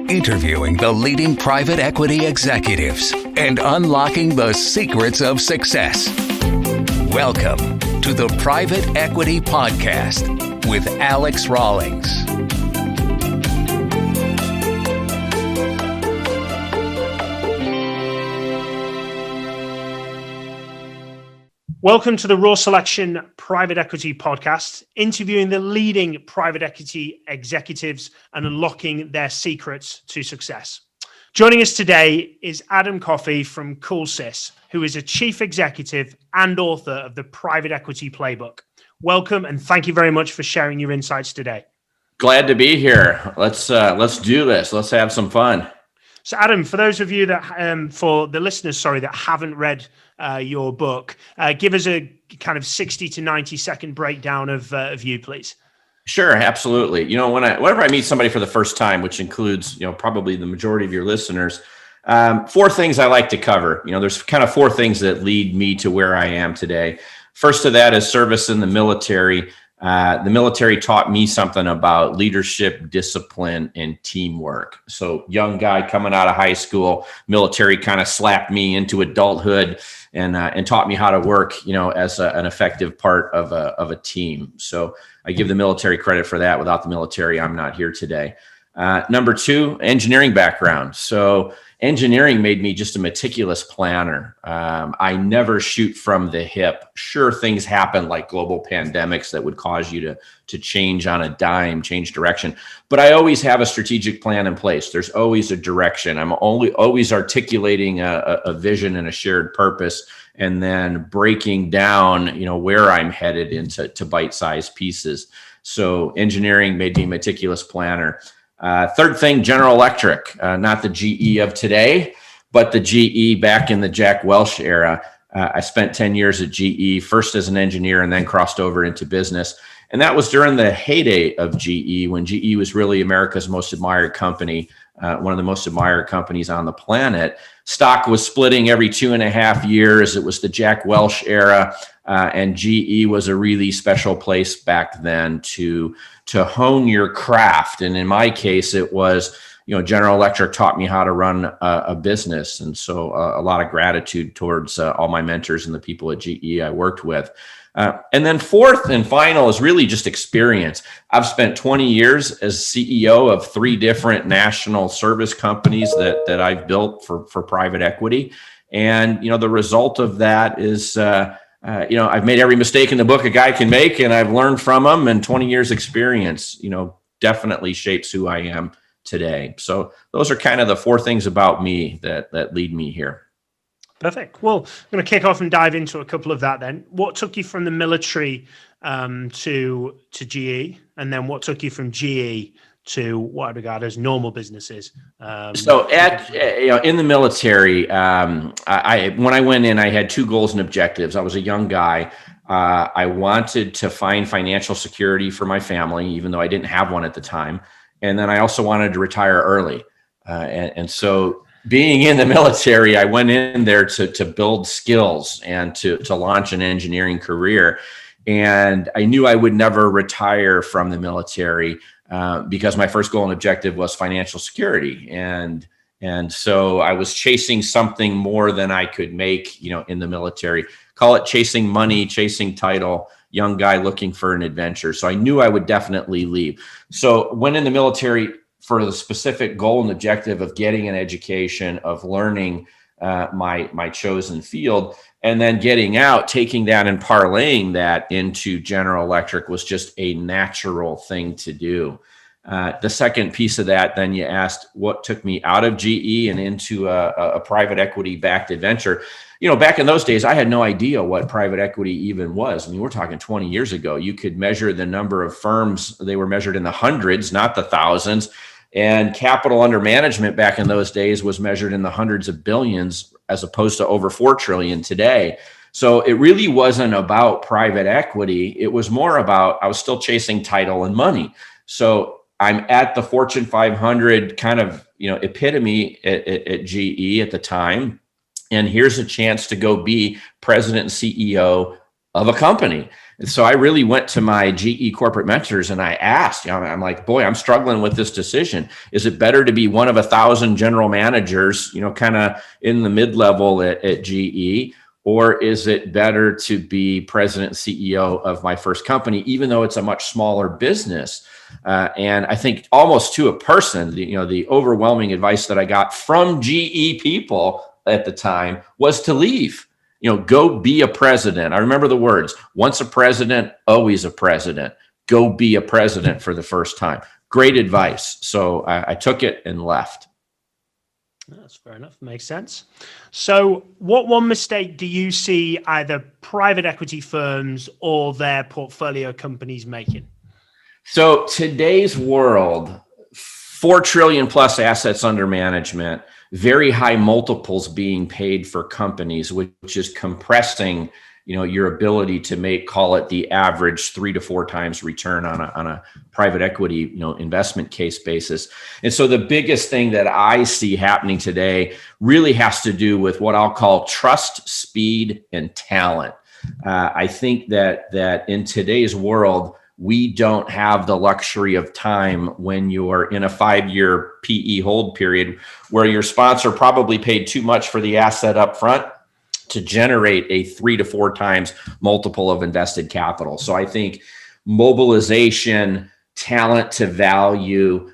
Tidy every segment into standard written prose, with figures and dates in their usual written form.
interviewing the leading private equity executives and unlocking the secrets of success. Welcome to the Private Equity Podcast with Alex Rawlings. Welcome to the Raw Selection Private Equity Podcast, interviewing the leading private equity executives and unlocking their secrets to success. Joining us today is Adam Coffey from CoolSys, who is a chief executive and author of the Private Equity Playbook. Welcome, and thank you very much for sharing your insights today. Glad to be here. Let's do this. Let's have some fun. So, Adam, for those of you that, for the listeners, that haven't read your book, give us a kind of 60 to 90 second breakdown of you, please. Sure, absolutely. You know, whenever I meet somebody for the first time, which includes, probably the majority of your listeners, four things I like to cover. There's kind of four things that lead me to where I am today. First of that is service in the military. The military taught me something about leadership, discipline, and teamwork. So young guy coming out of high school, military kind of slapped me into adulthood and taught me how to work, as an effective part of a team. So I give the military credit for that. Without the military, I'm not here today. Number two, engineering background. So engineering made me just a meticulous planner. I never shoot from the hip. Sure, things happen like global pandemics that would cause you to change on a dime, change direction. But I always have a strategic plan in place. There's always a direction. I'm always articulating a vision and a shared purpose, and then breaking down, where I'm headed into bite-sized pieces. So engineering made me a meticulous planner. Third thing, General Electric, not the GE of today, but the GE back in the Jack Welch era. I spent 10 years at GE, first as an engineer and then crossed over into business. And that was during the heyday of GE, when GE was really America's most admired company, one of the most admired companies on the planet. Stock was splitting every 2.5 years. It was the Jack Welch era. And GE was a really special place back then to hone your craft. And in my case, it was, General Electric taught me how to run a business. And so a lot of gratitude towards all my mentors and the people at GE I worked with. And then fourth and final is really just experience. I've spent 20 years as CEO of 3 different national service companies that I've built for private equity. And, the result of that is, I've made every mistake in the book a guy can make, and I've learned from them, and 20 years experience, definitely shapes who I am today. So those are kind of the 4 things about me that lead me here. Perfect. Well, I'm going to kick off and dive into a couple of that then. What took you from the military to GE, and then what took you from GE to what I regard as normal businesses? So in the military, when I went in, I had 2 goals and objectives. I was a young guy. I wanted to find financial security for my family, even though I didn't have one at the time. And then I also wanted to retire early. And so being in the military, I went in there to build skills and to launch an engineering career. And I knew I would never retire from the military because my first goal and objective was financial security. And so I was chasing something more than I could make, in the military. Call it chasing money, chasing title, young guy looking for an adventure. So I knew I would definitely leave. So went in the military for the specific goal and objective of getting an education, of learning my chosen field, and then getting out, taking that and parlaying that into General Electric was just a natural thing to do. The second piece of that, then you asked what took me out of GE and into a private equity backed adventure. Back in those days, I had no idea what private equity even was. I mean, we're talking 20 years ago. You could measure the number of firms. They were measured in the hundreds, not the thousands. And capital under management back in those days was measured in the hundreds of billions, as opposed to over 4 trillion today. So it really wasn't about private equity. It was more about, I was still chasing title and money. So I'm at the Fortune 500 kind of, epitome at GE at the time. And here's a chance to go be president and CEO of a company. And so I really went to my GE corporate mentors and I asked, I'm like, boy, I'm struggling with this decision. Is it better to be one of 1,000 general managers, kind of in the mid-level at GE? Or is it better to be president and CEO of my first company, even though it's a much smaller business? And I think almost to a person, the overwhelming advice that I got from GE people at the time was to leave. Go be a president. I remember the words, once a president, always a president. Go be a president for the first time. Great advice. So I took it and left. That's fair enough. Makes sense. So what one mistake do you see either private equity firms or their portfolio companies making? So today's world, 4 trillion plus assets under management, very high multiples being paid for companies, which is compressing, your ability to make, call it the average 3 to 4 times return on a private equity, investment case basis. And so the biggest thing that I see happening today really has to do with what I'll call trust, speed, and talent. I think that in today's world, we don't have the luxury of time when you're in a 5-year PE hold period where your sponsor probably paid too much for the asset up front to generate a 3 to 4 times multiple of invested capital. So I think mobilization, talent to value,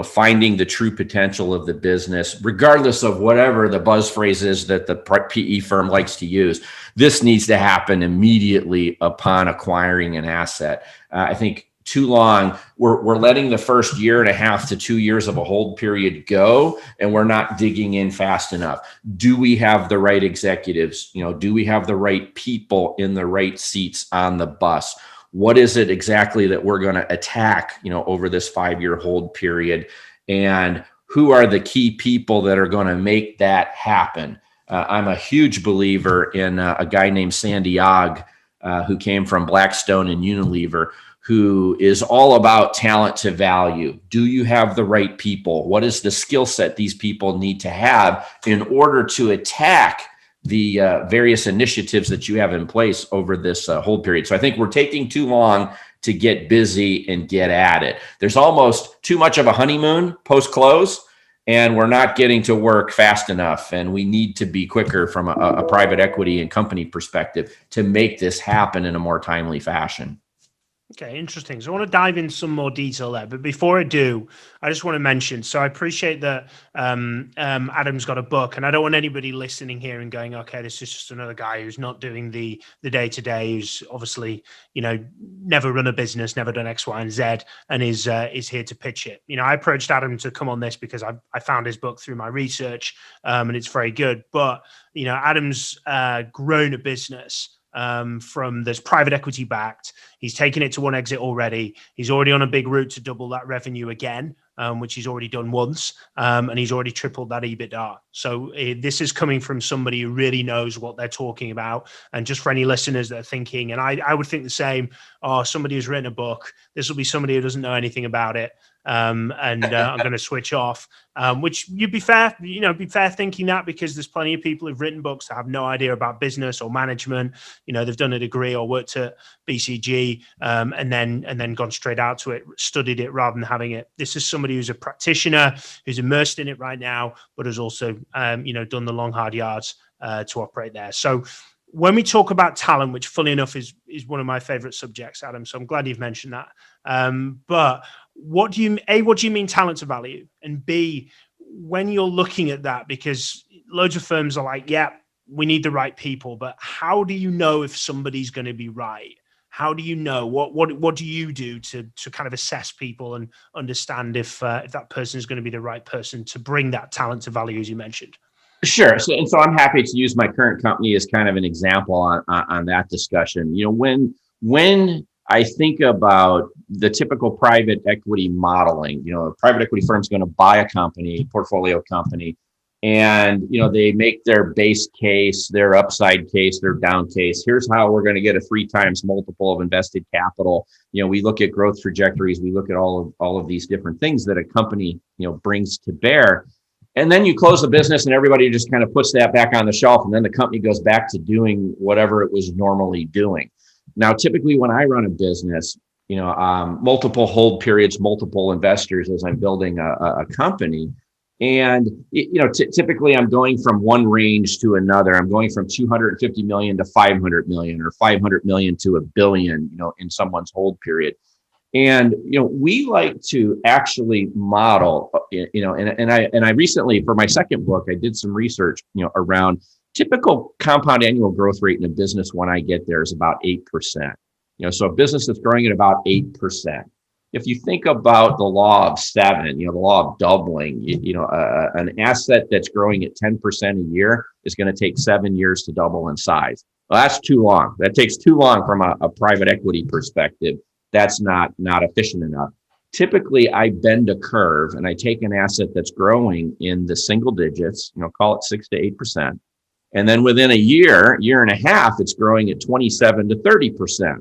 finding the true potential of the business, regardless of whatever the buzz phrase is that the PE firm likes to use. This needs to happen immediately upon acquiring an asset. I think too long, we're letting the first 1.5 to 2 years of a hold period go, and we're not digging in fast enough. Do we have the right executives? Do we have the right people in the right seats on the bus? What is it exactly that we're going to attack, over this 5-year hold period? And who are the key people that are going to make that happen? I'm a huge believer in a guy named Sandy Ogg, who came from Blackstone and Unilever, who is all about talent to value. Do you have the right people? What is the skill set these people need to have in order to attack the various initiatives that you have in place over this hold period? So I think we're taking too long to get busy and get at it. There's almost too much of a honeymoon post-close, and we're not getting to work fast enough. And we need to be quicker from a private equity and company perspective to make this happen in a more timely fashion. Okay, interesting. So I want to dive in some more detail there. But before I do, I just want to mention, so I appreciate that Adam's got a book, and I don't want anybody listening here and going, okay, this is just another guy who's not doing the day-to-day, who's obviously, never run a business, never done X, Y, and Z, and is here to pitch it. I approached Adam to come on this because I found his book through my research, and it's very good. But, Adam's grown a business from this private equity backed. He's taken it to one exit already. He's already on a big route to double that revenue again, which he's already done once. And he's already tripled that EBITDA. So this is coming from somebody who really knows what they're talking about. And just for any listeners that are thinking, and I would think the same, somebody who's written a book, this will be somebody who doesn't know anything about it. I'm going to switch off, which you'd be fair thinking that, because there's plenty of people who've written books that have no idea about business or management. They've done a degree or worked at BCG, and then gone straight out to it, studied it rather than having it. This is somebody who's a practitioner, who's immersed in it right now, but has also, done the long, hard yards to operate there. So when we talk about talent, which fully enough is one of my favorite subjects, Adam, so I'm glad you've mentioned that. But what do you mean talent to value? And B, when you're looking at that, because loads of firms are like, yeah, we need the right people, but how do you know if somebody's going to be right? How do you know? What do you do to kind of assess people and understand if that person is going to be the right person to bring that talent to value, as you mentioned? Sure. So I'm happy to use my current company as kind of an example on that discussion. When I think about the typical private equity modeling, a private equity firm is going to buy a company, portfolio company, and, they make their base case, their upside case, their down case. Here's how we're going to get a 3 times multiple of invested capital. We look at growth trajectories. We look at all of these different things that a company, brings to bear. And then you close the business and everybody just kind of puts that back on the shelf. And then the company goes back to doing whatever it was normally doing. Now, typically when I run a business, multiple hold periods, multiple investors as I'm building a company. And, typically I'm going from one range to another. I'm going from 250 million to 500 million or 500 million to $1 billion, in someone's hold period. And, we like to actually model, and I recently, for my second book, I did some research, around typical compound annual growth rate in a business when I get there is about 8%. So a business that's growing at about 8%. If you think about the law of 7, the law of doubling, an asset that's growing at 10% a year is going to take 7 years to double in size. Well, that's too long. That takes too long from a private equity perspective. That's not efficient enough. Typically, I bend a curve and I take an asset that's growing in the single digits, call it 6 to 8%. And then within a year and a half, it's growing at 27 to 30%.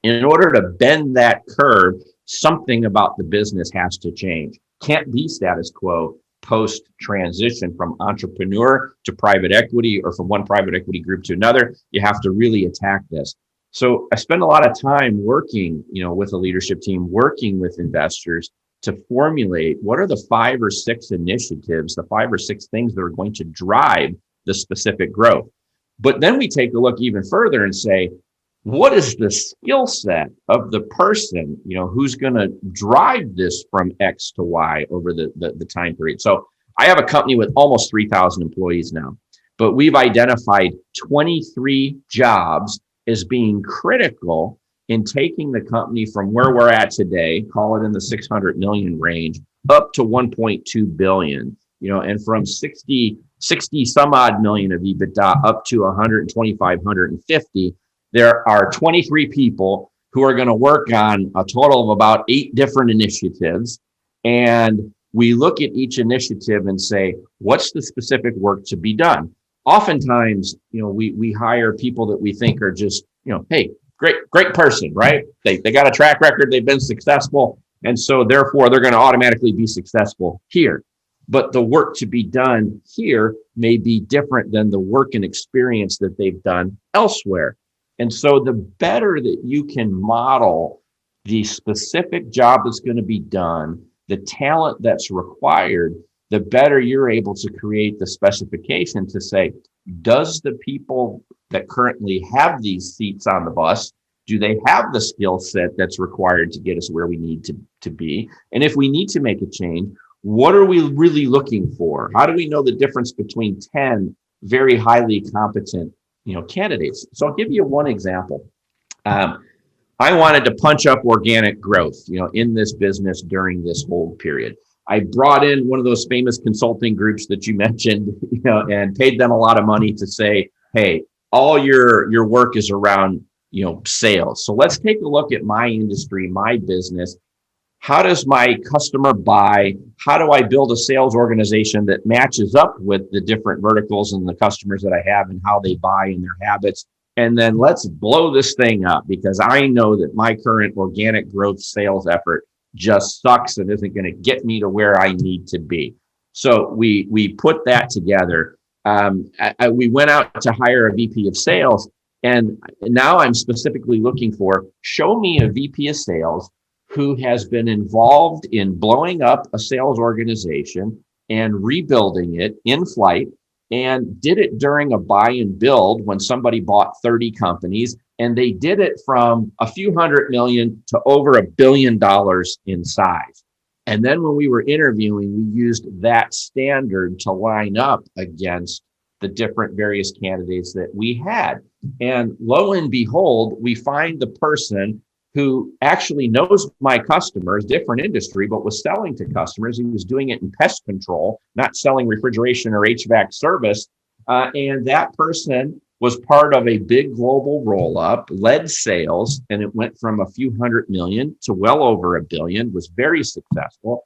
In order to bend that curve, something about the business has to change. Can't be status quo post transition from entrepreneur to private equity or from one private equity group to another. You have to really attack this. So I spend a lot of time working, with a leadership team, working with investors to formulate what are the 5 or 6 initiatives, the 5 or 6 things that are going to drive the specific growth. But then we take a look even further and say, what is the skill set of the person, who's going to drive this from X to Y over the time period? So I have a company with almost 3,000 employees now, but we've identified 23 jobs as being critical in taking the company from where we're at today, call it in the 600 million range, up to 1.2 billion, and from 60 some odd million of EBITDA up to 125, 150. There are 23 people who are going to work on a total of about 8 different initiatives. And we look at each initiative and say, what's the specific work to be done? Oftentimes, we hire people that we think are just, hey, great person, right? They got a track record, they've been successful. And so therefore they're going to automatically be successful here. But the work to be done here may be different than the work and experience that they've done elsewhere. And so the better that you can model the specific job that's going to be done, the talent that's required, the better you're able to create the specification to say, does the people that currently have these seats on the bus, do they have the skill set that's required to get us where we need to be? And if we need to make a change, what are we really looking for? How do we know the difference between 10 very highly competent, candidates? So I'll give you one example. I wanted to punch up organic growth, in this business during this hold period. I brought in one of those famous consulting groups that you mentioned, and paid them a lot of money to say, hey, all your work is around, sales. So let's take a look at my industry, my business. How does my customer buy? How do I build a sales organization that matches up with the different verticals and the customers that I have and how they buy and their habits? And then let's blow this thing up, because I know that my current organic growth sales effort just sucks and isn't going to get me to where I need to be. So we put that together. We went out to hire a VP of sales, and now I'm specifically looking for, show me a VP of sales who has been involved in blowing up a sales organization and rebuilding it in flight, and did it during a buy and build when somebody bought 30 companies, and they did it from a few $100 million to over $1 billion in size. And then when we were interviewing, we used that standard to line up against the different various candidates that we had. And lo and behold, we find the person who actually knows my customers, different industry, but was selling to customers. He was doing it in pest control, not selling refrigeration or HVAC service. And that person was part of a big global roll-up, led sales, and it went from a few $100 million to well over $1 billion, was very successful.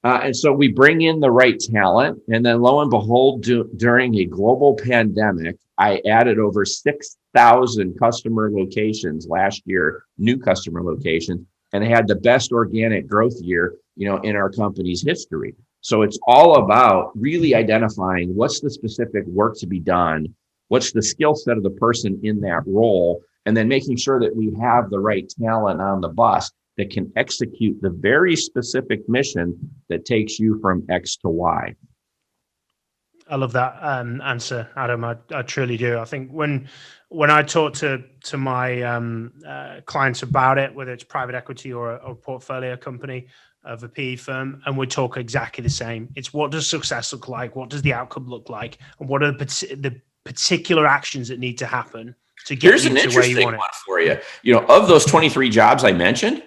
And so we bring in the right talent, and then lo and behold, during a global pandemic, I added over 6,000 customer locations last year, new customer locations, and had the best organic growth year, in our company's history. So it's all about really identifying what's the specific work to be done, what's the skill set of the person in that role, and then making sure that we have the right talent on the bus that can execute the very specific mission that takes you from X to Y. I love that answer, Adam. I truly do. I think when I talk to my clients about it, whether it's private equity or a portfolio company of a PE firm, and we talk exactly the same. It's what does success look like? What does the outcome look like? And what are the particular actions that need to happen to get you to where you want it? For you. Of those 23 jobs I mentioned,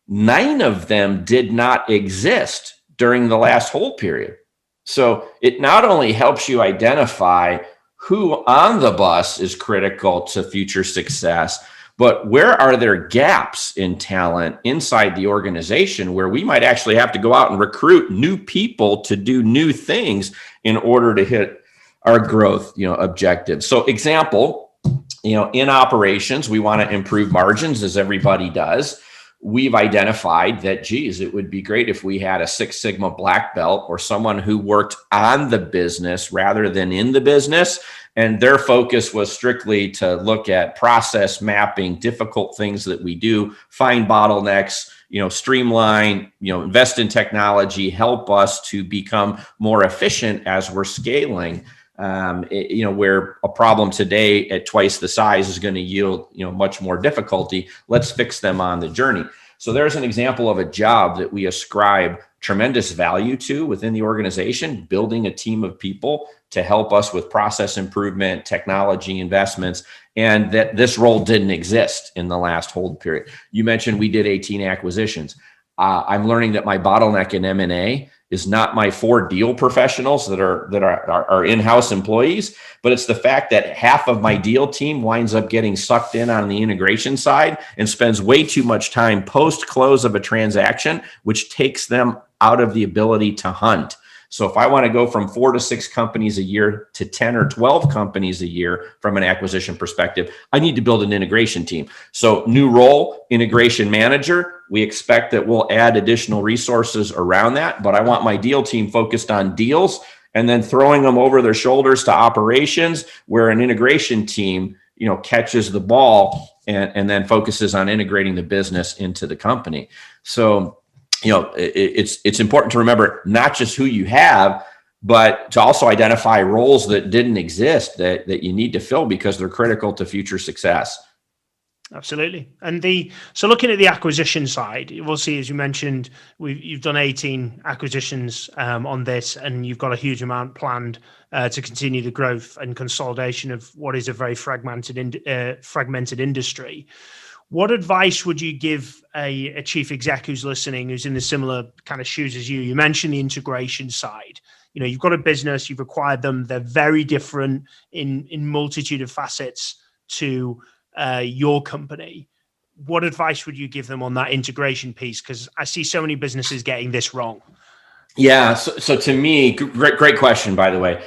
9 of them did not exist during the last hold period. So it not only helps you identify who on the bus is critical to future success, but where are there gaps in talent inside the organization where we might actually have to go out and recruit new people to do new things in order to hit our growth, objectives. So example, in operations, we want to improve margins as everybody does. We've identified that, it would be great if we had a Six Sigma black belt or someone who worked on the business rather than in the business. And their focus was strictly to look at process mapping, difficult things that we do, find bottlenecks, streamline, invest in technology, help us to become more efficient as we're scaling. Where a problem today at twice the size is going to yield, much more difficulty. Let's fix them on the journey. So there's an example of a job that we ascribe tremendous value to within the organization, building a team of people to help us with process improvement, technology investments, and that this role didn't exist in the last hold period. You mentioned we did 18 acquisitions. I'm learning that my bottleneck in M&A is not my 4 deal professionals that are in-house employees, but it's the fact that half of my deal team winds up getting sucked in on the integration side and spends way too much time post-close of a transaction, which takes them out of the ability to hunt. So if I want to go from 4 to 6 companies a year to 10 or 12 companies a year from an acquisition perspective, I need to build an integration team. So new role, integration manager. We expect that we'll add additional resources around that, but I want my deal team focused on deals and then throwing them over their shoulders to operations, where an integration team, catches the ball and then focuses on integrating the business into the company. So it's important to remember not just who you have, but to also identify roles that didn't exist that you need to fill because they're critical to future success. Absolutely. And so looking at the acquisition side, we'll see, as you mentioned, you've done 18 acquisitions on this, and you've got a huge amount planned to continue the growth and consolidation of what is a very fragmented industry. What advice would you give a chief exec who's listening, who's in the similar kind of shoes as you? You mentioned the integration side. You've got a business, you've acquired them. They're very different in multitude of facets to your company. What advice would you give them on that integration piece? Because I see so many businesses getting this wrong. Yeah. So to me, great question, by the way.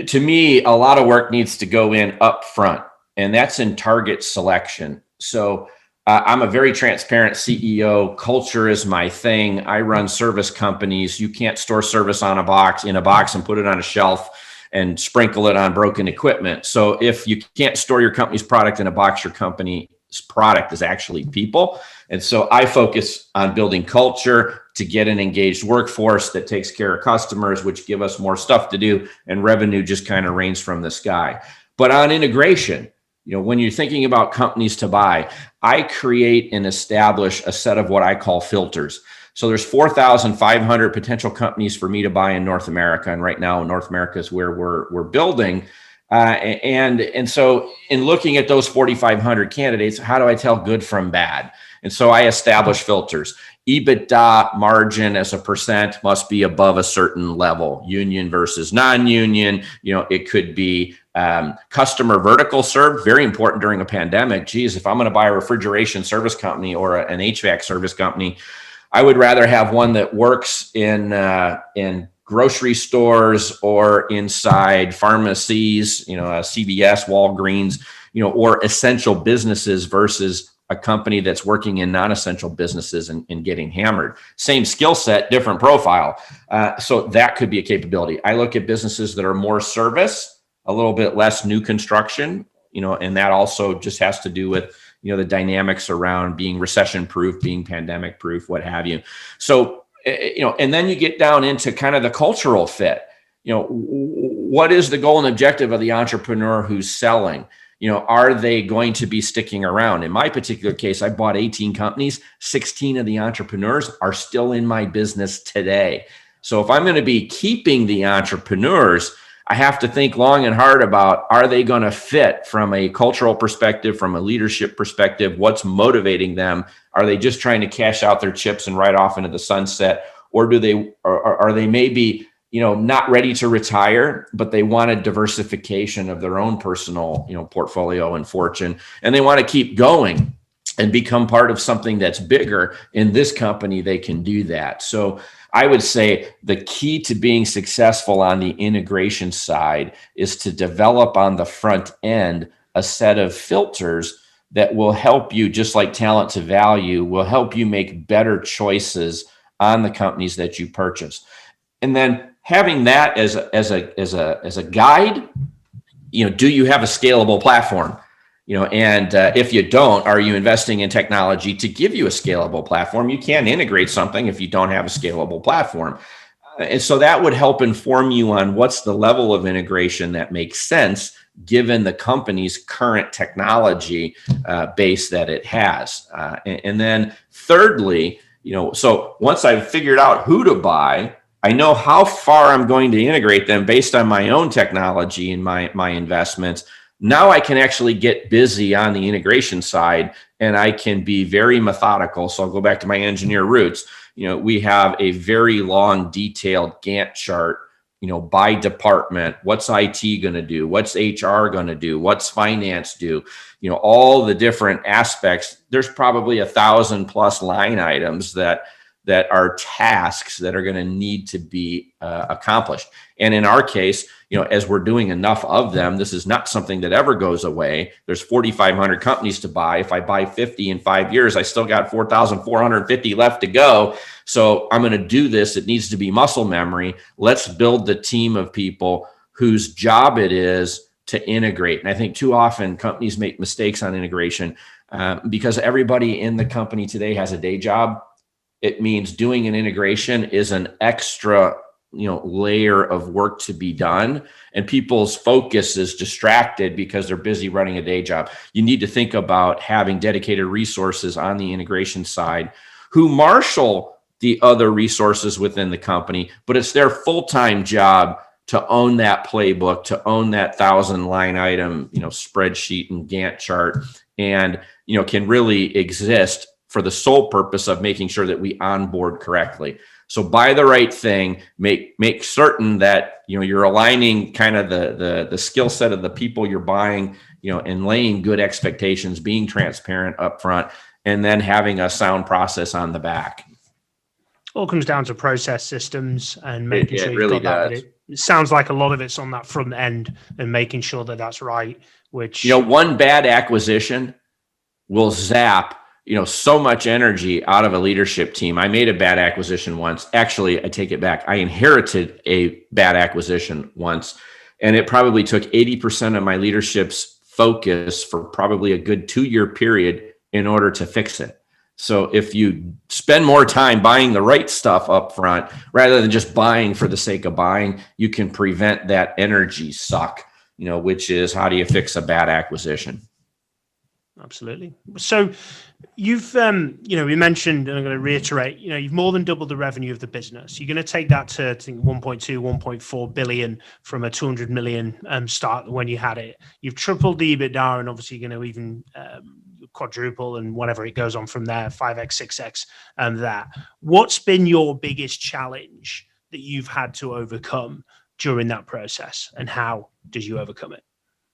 To me, a lot of work needs to go in up front, and that's in target selection. So I'm a very transparent CEO. Culture is my thing. I run service companies. You can't store service in a box and put it on a shelf and sprinkle it on broken equipment. So if you can't store your company's product in a box, your company's product is actually people. And so I focus on building culture to get an engaged workforce that takes care of customers, which give us more stuff to do, and revenue just kind of rains from the sky. But on integration, when you're thinking about companies to buy, I create and establish a set of what I call filters. So there's 4,500 potential companies for me to buy in North America. And right now, North America is where we're building. And so in looking at those 4,500 candidates, how do I tell good from bad? And so I establish filters. EBITDA margin as a percent must be above a certain level, union versus non-union. It could be customer vertical served, very important during a pandemic. Geez, if I'm going to buy a refrigeration service company or an HVAC service company, I would rather have one that works in grocery stores or inside pharmacies, CVS, Walgreens, or essential businesses versus a company that's working in non-essential businesses and getting hammered. Same skill set, different profile. So that could be a capability. I look at businesses that are more service, a little bit less new construction, and that also just has to do with, the dynamics around being recession proof, being pandemic proof, what have you. So, and then you get down into kind of the cultural fit. What is the goal and objective of the entrepreneur who's selling? Are they going to be sticking around? In my particular case, I bought 18 companies. 16 of the entrepreneurs are still in my business today. So if I'm going to be keeping the entrepreneurs, I have to think long and hard about, are they going to fit from a cultural perspective, from a leadership perspective? What's motivating them? Are they just trying to cash out their chips and ride off into the sunset? Or are they maybe, not ready to retire, but they want a diversification of their own personal, portfolio and fortune, and they want to keep going and become part of something that's bigger? In this company, they can do that. So I would say the key to being successful on the integration side is to develop on the front end a set of filters that will help you, just like talent to value, will help you make better choices on the companies that you purchase. And then having that as a guide, do you have a scalable platform? And if you don't, are you investing in technology to give you a scalable platform? You can't integrate something if you don't have a scalable platform. And so that would help inform you on what's the level of integration that makes sense given the company's current technology base that it has. And then thirdly, so once I've figured out who to buy, I know how far I'm going to integrate them based on my own technology and my investments. Now I can actually get busy on the integration side, and I can be very methodical. So I'll go back to my engineer roots. We have a very long, detailed Gantt chart, by department. What's IT going to do? What's HR going to do? What's finance do? All the different aspects. There's probably 1,000+ line items that are tasks that are going to need to be accomplished. And in our case, as we're doing enough of them, this is not something that ever goes away. There's 4,500 companies to buy. If I buy 50 in 5 years, I still got 4,450 left to go. So I'm going to do this. It needs to be muscle memory. Let's build the team of people whose job it is to integrate. And I think too often companies make mistakes on integration because everybody in the company today has a day job. It means doing an integration is an extra, layer of work to be done, and people's focus is distracted because they're busy running a day job. You need to think about having dedicated resources on the integration side who marshal the other resources within the company, but it's their full-time job to own that playbook, to own that 1,000 line item, spreadsheet and Gantt chart, and, can really exist for the sole purpose of making sure that we onboard correctly. So buy the right thing, make certain that, you're aligning kind of the skill set of the people you're buying, and laying good expectations, being transparent upfront, and then having a sound process on the back. All comes down to process systems and making sure you've really got does. that. It sounds like a lot of it's on that front end and making sure that that's right, which... one bad acquisition will zap so much energy out of a leadership team. I made a bad acquisition once. Actually, I take it back. I inherited a bad acquisition once, and it probably took 80% of my leadership's focus for probably a good 2-year period in order to fix it. So if you spend more time buying the right stuff up front, rather than just buying for the sake of buying, you can prevent that energy suck, which is, how do you fix a bad acquisition? Absolutely. So you've, we mentioned, and I'm going to reiterate, you've more than doubled the revenue of the business. You're going to take that to, I think, 1.2, 1.4 billion from a 200 million start when you had it. You've tripled the EBITDA, and obviously you're going to even quadruple, and whatever it goes on from there, 5x, 6x, that. What's been your biggest challenge that you've had to overcome during that process, and how did you overcome it?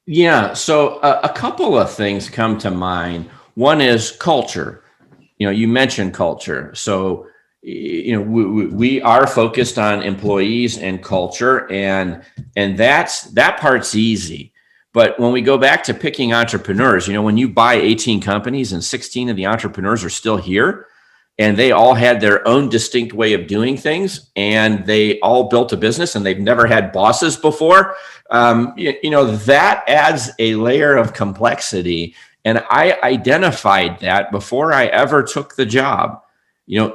Yeah, so a couple of things come to mind. One is culture. You mentioned culture. So, we are focused on employees and culture, and that part's easy. But when we go back to picking entrepreneurs, when you buy 18 companies and 16 of the entrepreneurs are still here, and they all had their own distinct way of doing things, and they all built a business, and they've never had bosses before. That adds a layer of complexity. And I identified that before I ever took the job.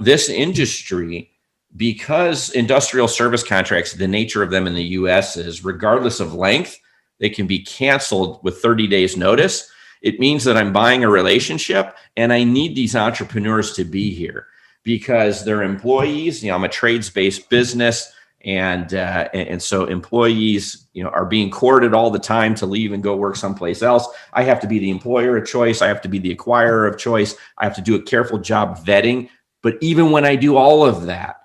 This industry, because industrial service contracts, the nature of them in the US is regardless of length, they can be canceled with 30 days notice. It means that I'm buying a relationship, and I need these entrepreneurs to be here because they're employees. I'm a trades-based business, and so employees, are being courted all the time to leave and go work someplace else. I have to be the employer of choice. I have to be the acquirer of choice. I have to do a careful job vetting. But even when I do all of that,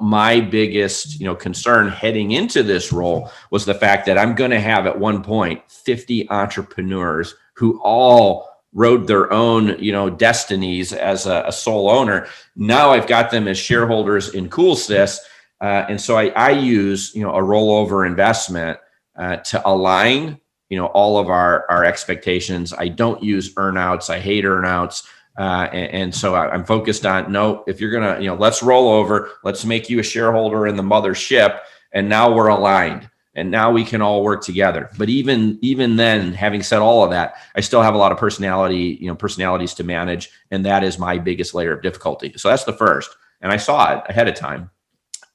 my biggest, concern heading into this role was the fact that I'm going to have at one point 50 entrepreneurs who all rode their own, destinies as a sole owner. Now I've got them as shareholders in CoolSys. And so I use, a rollover investment to align, all of our expectations. I don't use earnouts. I hate earnouts. And so I'm focused on, no, if you're going to, let's roll over, let's make you a shareholder in the mothership. And now we're aligned, and now we can all work together. But even then, having said all of that, I still have a lot of personalities to manage. And that is my biggest layer of difficulty. So that's the first. And I saw it ahead of time.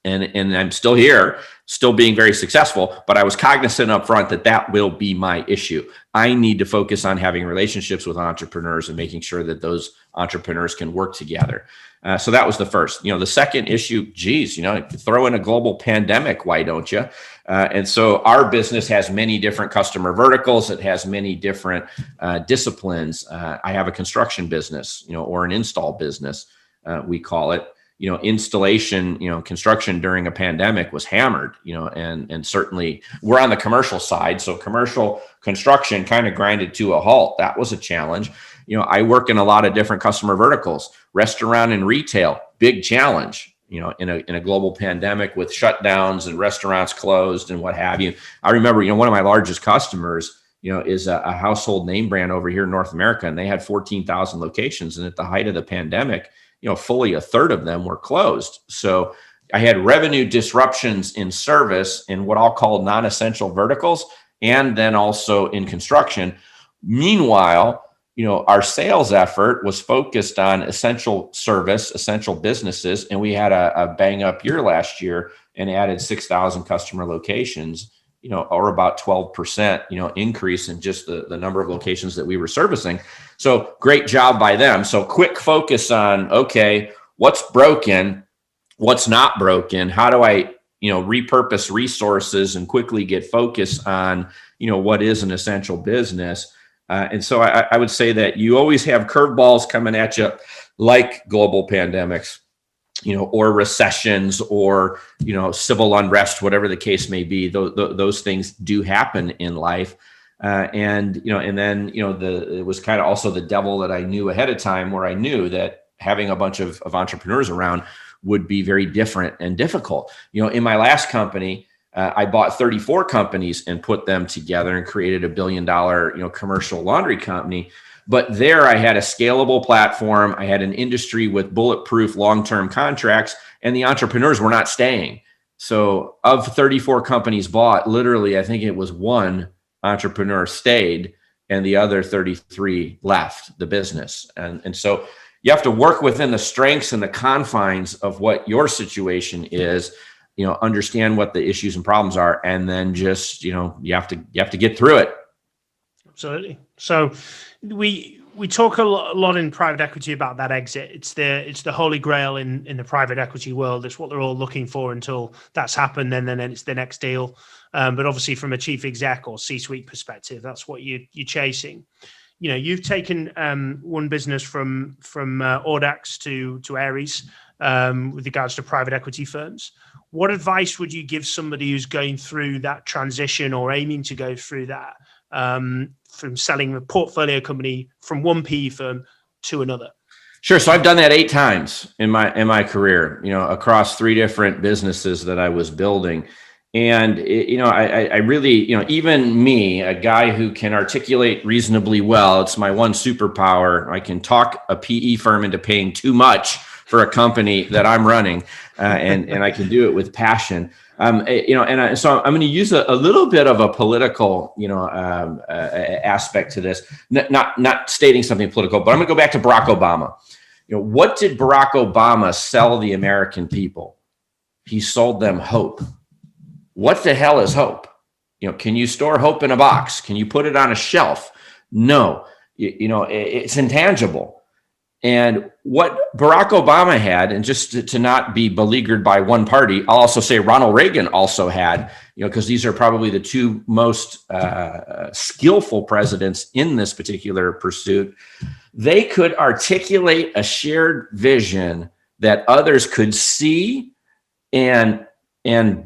And I'm still here, still being very successful, but I was cognizant up front that will be my issue. I need to focus on having relationships with entrepreneurs and making sure that those entrepreneurs can work together. So that was the first. The second issue, throw in a global pandemic, why don't you? And so our business has many different customer verticals. It has many different disciplines. I have a construction business, or an install business, we call it. Installation, construction during a pandemic was hammered, and certainly we're on the commercial side. So commercial construction kind of grinded to a halt. That was a challenge. I work in a lot of different customer verticals, restaurant and retail, big challenge, in a global pandemic with shutdowns and restaurants closed and what have you. I remember, one of my largest customers, is a household name brand over here in North America, and they had 14,000 locations. And at the height of the pandemic, fully a third of them were closed. So I had revenue disruptions in service in what I'll call non-essential verticals, and then also in construction. Meanwhile, our sales effort was focused on essential service, essential businesses, and we had a bang up year last year and added 6,000 customer locations, or about 12%, increase in just the number of locations that we were servicing. So great job by them. So quick focus on, okay, what's broken, what's not broken? How do I, repurpose resources and quickly get focused on, what is an essential business? And so I would say that you always have curveballs coming at you, like global pandemics, or recessions, or, civil unrest, whatever the case may be. Those things do happen in life. And then, it was kind of also the devil that I knew ahead of time, where I knew that having a bunch of entrepreneurs around would be very different and difficult. In my last company, I bought 34 companies and put them together and created $1 billion, commercial laundry company. But there I had a scalable platform. I had an industry with bulletproof long-term contracts, and the entrepreneurs were not staying. So of 34 companies bought, literally, I think it was one entrepreneur stayed and the other 33 left the business. And so you have to work within the strengths and the confines of what your situation is, understand what the issues and problems are, and then just, you have to get through it. Absolutely. So we talk a lot in private equity about that exit. It's the holy grail in the private equity world. It's what they're all looking for until that's happened, and then it's the next deal. But obviously, from a chief exec or C-suite perspective, that's what you're chasing. You've taken one business from Audax to Ares with regards to private equity firms. What advice would you give somebody who's going through that transition or aiming to go through that? From selling a portfolio company from one PE firm to another? Sure. So I've done that 8 times in my career, across 3 different businesses that I was building. And I really, even me, a guy who can articulate reasonably well, it's my one superpower. I can talk a PE firm into paying too much for a company that I'm running, and I can do it with passion. So I'm going to use a little bit of a political, aspect to this. Not stating something political, but I'm going to go back to Barack Obama. What did Barack Obama sell the American people? He sold them hope. What the hell is hope? Can you store hope in a box? Can you put it on a shelf? No, it's intangible. And what Barack Obama had, and just to not be beleaguered by one party, I'll also say Ronald Reagan also had, because these are probably the two most skillful presidents in this particular pursuit. They could articulate a shared vision that others could see and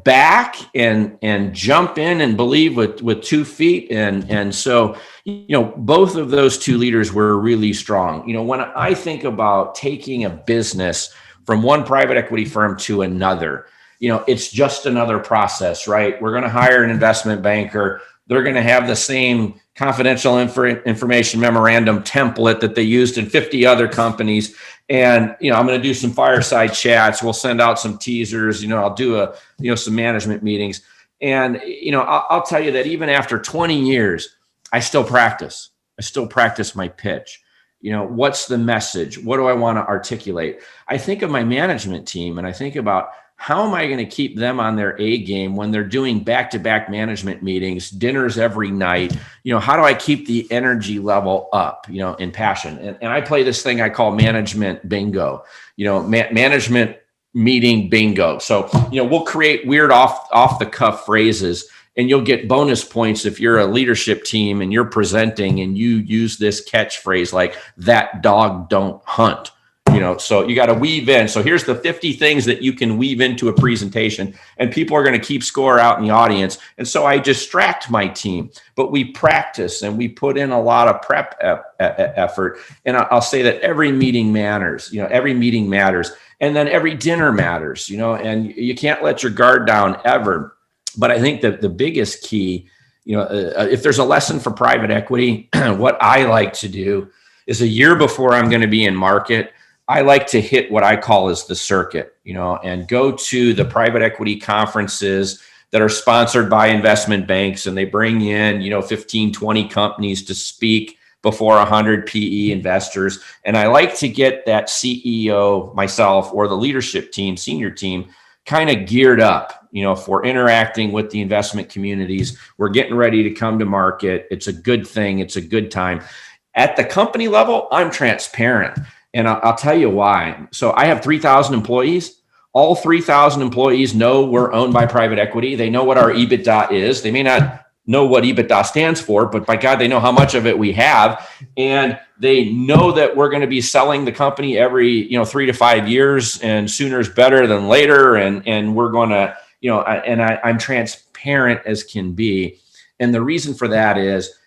back and jump in and believe with 2 feet. And so, both of those two leaders were really strong. When I think about taking a business from one private equity firm to another, it's just another process, right? We're going to hire an investment banker. They're going to have the same confidential information memorandum template that they used in 50 other companies. And, I'm going to do some fireside chats. We'll send out some teasers, I'll do some management meetings. And, I'll tell you that even after 20 years, I still practice. I still practice my pitch. What's the message? What do I want to articulate? I think of my management team and I think about, how am I going to keep them on their A game when they're doing back-to-back management meetings, dinners every night? How do I keep the energy level up, in passion? And I play this thing I call management bingo, management meeting bingo. So, we'll create weird off the cuff phrases, and you'll get bonus points if you're a leadership team and you're presenting and you use this catchphrase like, that dog don't hunt. So you got to weave in. So here's the 50 things that you can weave into a presentation, and people are going to keep score out in the audience. And so I distract my team, but we practice and we put in a lot of prep effort. And I'll say that every meeting matters, every meeting matters. And then every dinner matters, and you can't let your guard down ever. But I think that the biggest key, if there's a lesson for private equity, what I like to do is a year before I'm going to be in market, I like to hit what I call is the circuit, and go to the private equity conferences that are sponsored by investment banks. And they bring in, 15, 20 companies to speak before 100 PE investors. And I like to get that CEO, myself, or the leadership team, senior team, kind of geared up, for interacting with the investment communities. We're getting ready to come to market. It's a good thing. It's a good time. At the company level, I'm transparent. And I'll tell you why. So I have 3,000 employees. All 3,000 employees know we're owned by private equity. They know what our EBITDA is. They may not know what EBITDA stands for, but by God, they know how much of it we have. And they know that we're going to be selling the company every, 3 to 5 years, and sooner is better than later. And we're going to, I'm transparent as can be. And the reason for that is,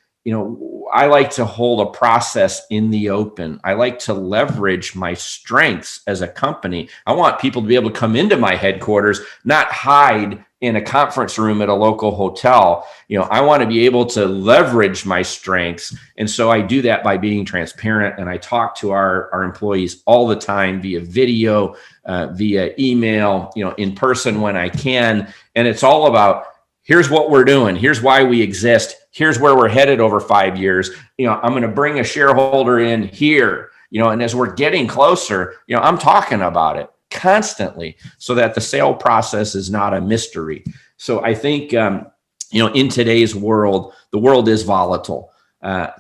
I like to hold a process in the open. I like to leverage my strengths as a company. I want people to be able to come into my headquarters, not hide in a conference room at a local hotel. I want to be able to leverage my strengths. And so I do that by being transparent. And I talk to our employees all the time via video, via email, in person when I can. And it's all about, here's what we're doing. Here's why we exist. Here's where we're headed over 5 years. I'm going to bring a shareholder in here, and as we're getting closer, I'm talking about it constantly so that the sale process is not a mystery. So I think, in today's world, the world is volatile.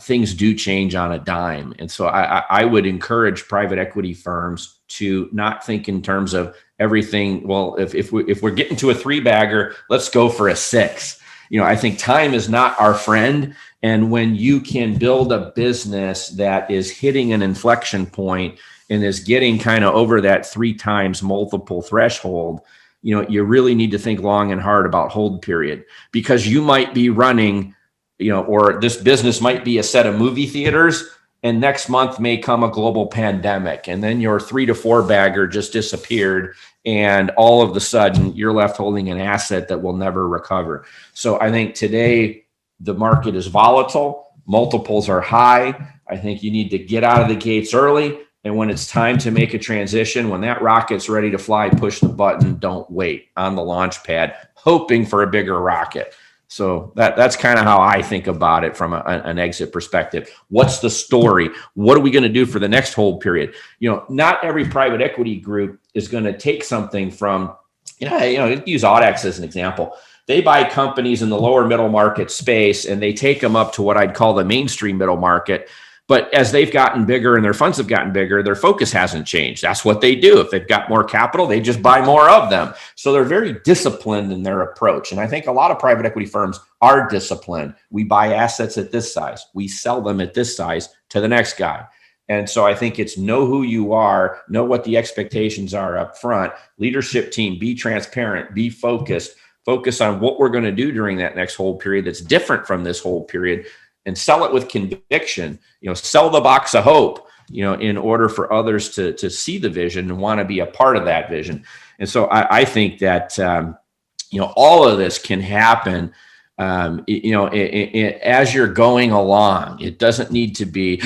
Things do change on a dime. And so I would encourage private equity firms to not think in terms of everything. Well, if we're getting to a 3-bagger, let's go for a 6. I think time is not our friend. And when you can build a business that is hitting an inflection point and is getting kind of over that 3 times multiple threshold, you really need to think long and hard about hold period, because you might be running, or this business might be a set of movie theaters, and next month may come a global pandemic, and then your 3 to 4 bagger just disappeared, and all of a sudden you're left holding an asset that will never recover. So I think today the market is volatile, multiples are high. I think you need to get out of the gates early. And when it's time to make a transition, when that rocket's ready to fly, push the button, don't wait on the launch pad, hoping for a bigger rocket. So that's kind of how I think about it from an exit perspective. What's the story? What are we going to do for the next hold period? Not every private equity group is going to take something from, use Audex as an example. They buy companies in the lower middle market space and they take them up to what I'd call the mainstream middle market. But as they've gotten bigger and their funds have gotten bigger, their focus hasn't changed. That's what they do. If they've got more capital, they just buy more of them. So they're very disciplined in their approach. And I think a lot of private equity firms are disciplined. We buy assets at this size. We sell them at this size to the next guy. And so I think it's know who you are, know what the expectations are up front. Leadership team, be transparent, be focused, focus on what we're going to do during that next hold period that's different from this hold period. And sell it with conviction, sell the box of hope, in order for others to see the vision and want to be a part of that vision. And so I think that, all of this can happen, as you're going along. It doesn't need to be,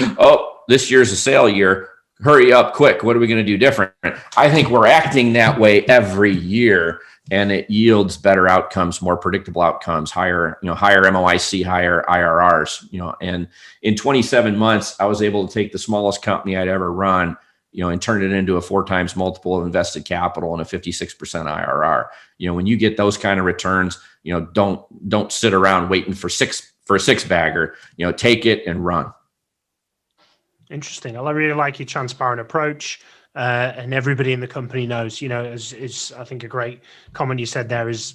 this year's a sale year, hurry up quick. What are we going to do different? I think we're acting that way every year. And it yields better outcomes, more predictable outcomes, higher MOIC, higher IRRs, and in 27 months, I was able to take the smallest company I'd ever run, and turn it into a 4 times multiple of invested capital and a 56% IRR. When you get those kind of returns, don't sit around waiting for a six bagger, take it and run. Interesting. I really like your transparent approach. And everybody in the company knows, is I think a great comment you said there is,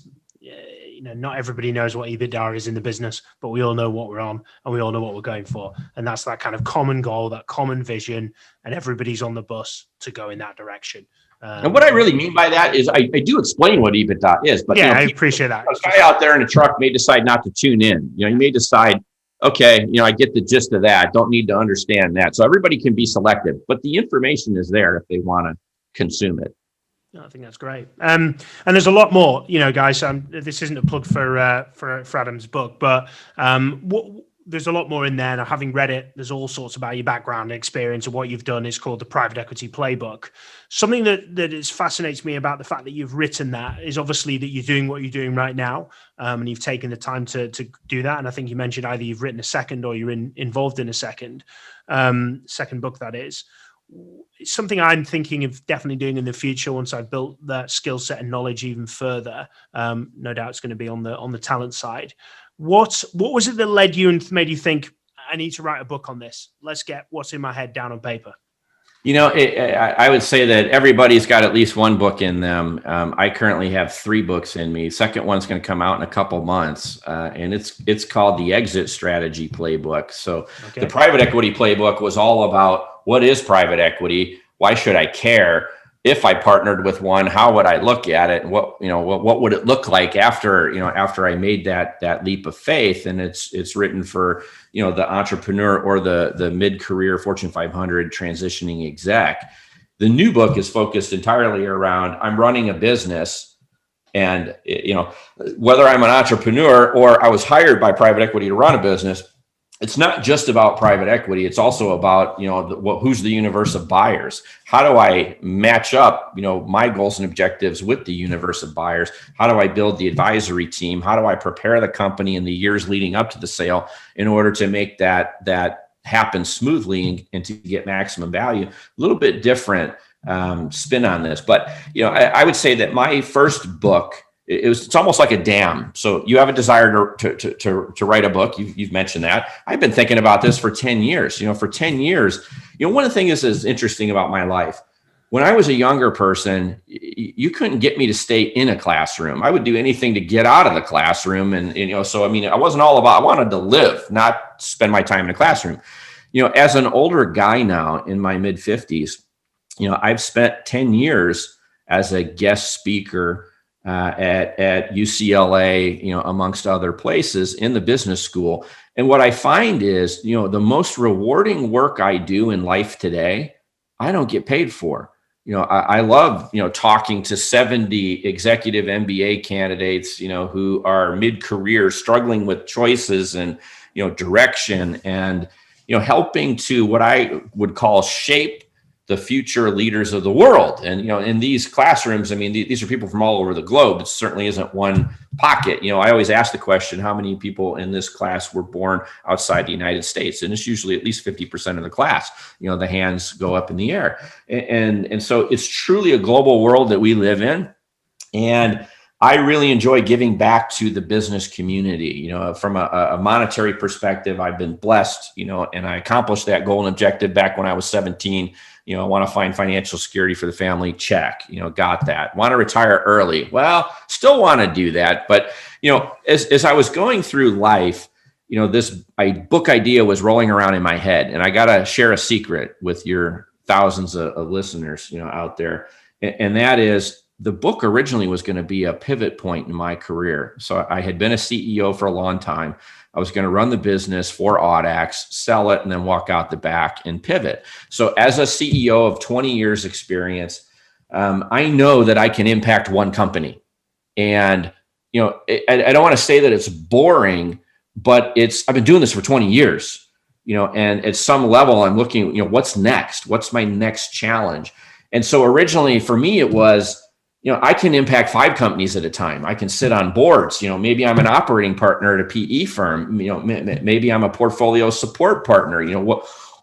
not everybody knows what EBITDA is in the business, but we all know what we're on and we all know what we're going for. And that's that kind of common goal, that common vision, and everybody's on the bus to go in that direction. And what I really mean by that is I do explain what EBITDA is, but I appreciate that. A guy out there in a truck may decide not to tune in. He may decide, okay, I get the gist of that. Don't need to understand that. So everybody can be selective, but the information is there if they want to consume it. I think that's great. And there's a lot more, guys. This isn't a plug for Adam's book, but there's a lot more in there. And having read it, there's all sorts about your background and experience and what you've done. It's called the Private Equity Playbook. Something that fascinates me about the fact that you've written that is obviously that you're doing what you're doing right now, and you've taken the time to do that. And I think you mentioned either you've written a second or you're involved in a second book, that is. It's something I'm thinking of definitely doing in the future once I've built that skill set and knowledge even further. No doubt it's going to be on the talent side. What was it that led you and made you think, I need to write a book on this? Let's get what's in my head down on paper. I would say that everybody's got at least one book in them. I currently have 3 books in me. Second one's going to come out in a couple months, and it's called the Exit Strategy Playbook. So The Private Equity Playbook was all about what is private equity? Why should I care? If I partnered with one, how would I look at it? What would it look like after I made that leap of faith? And it's written for, the entrepreneur or the mid-career Fortune 500 transitioning exec. The new book is focused entirely around, I'm running a business, and whether I'm an entrepreneur or I was hired by private equity to run a business, it's not just about private equity. It's also about, who's the universe of buyers? How do I match up, my goals and objectives with the universe of buyers? How do I build the advisory team? How do I prepare the company in the years leading up to the sale in order to make that happen smoothly and to get maximum value? A little bit different spin on this. But, I would say that my first book, it's almost like a dam. So you have a desire to write a book. You've mentioned that. I've been thinking about this for 10 years. For 10 years, one of the things is interesting about my life. When I was a younger person, you couldn't get me to stay in a classroom. I would do anything to get out of the classroom. And I wasn't all about, I wanted to live, not spend my time in a classroom. As an older guy now in my mid 50s, I've spent 10 years as a guest speaker at UCLA, amongst other places in the business school. And what I find is, the most rewarding work I do in life today, I don't get paid for. I love, talking to 70 executive MBA candidates, who are mid-career struggling with choices and, direction and, helping to what I would call shape the future leaders of the world. And, in these classrooms, I mean, these are people from all over the globe. It certainly isn't one pocket. I always ask the question, how many people in this class were born outside the United States? And it's usually at least 50% of the class, the hands go up in the air. And so it's truly a global world that we live in. And I really enjoy giving back to the business community. From a monetary perspective, I've been blessed, and I accomplished that goal and objective back when I was 17. I want to find financial security for the family. Check, got that. Want to retire early. Well, still want to do that. But, as I was going through life, this book idea was rolling around in my head, and I got to share a secret with your thousands of listeners, out there. And that is, the book originally was going to be a pivot point in my career. So I had been a CEO for a long time. I was going to run the business for Audax, sell it, and then walk out the back and pivot. So as a CEO of 20 years experience, I know that I can impact one company. And, I don't want to say that it's boring, but I've been doing this for 20 years, and at some level I'm looking, what's next? What's my next challenge? And so originally for me, it was, I can impact 5 companies at a time. I can sit on boards. Maybe I'm an operating partner at a PE firm. Maybe I'm a portfolio support partner.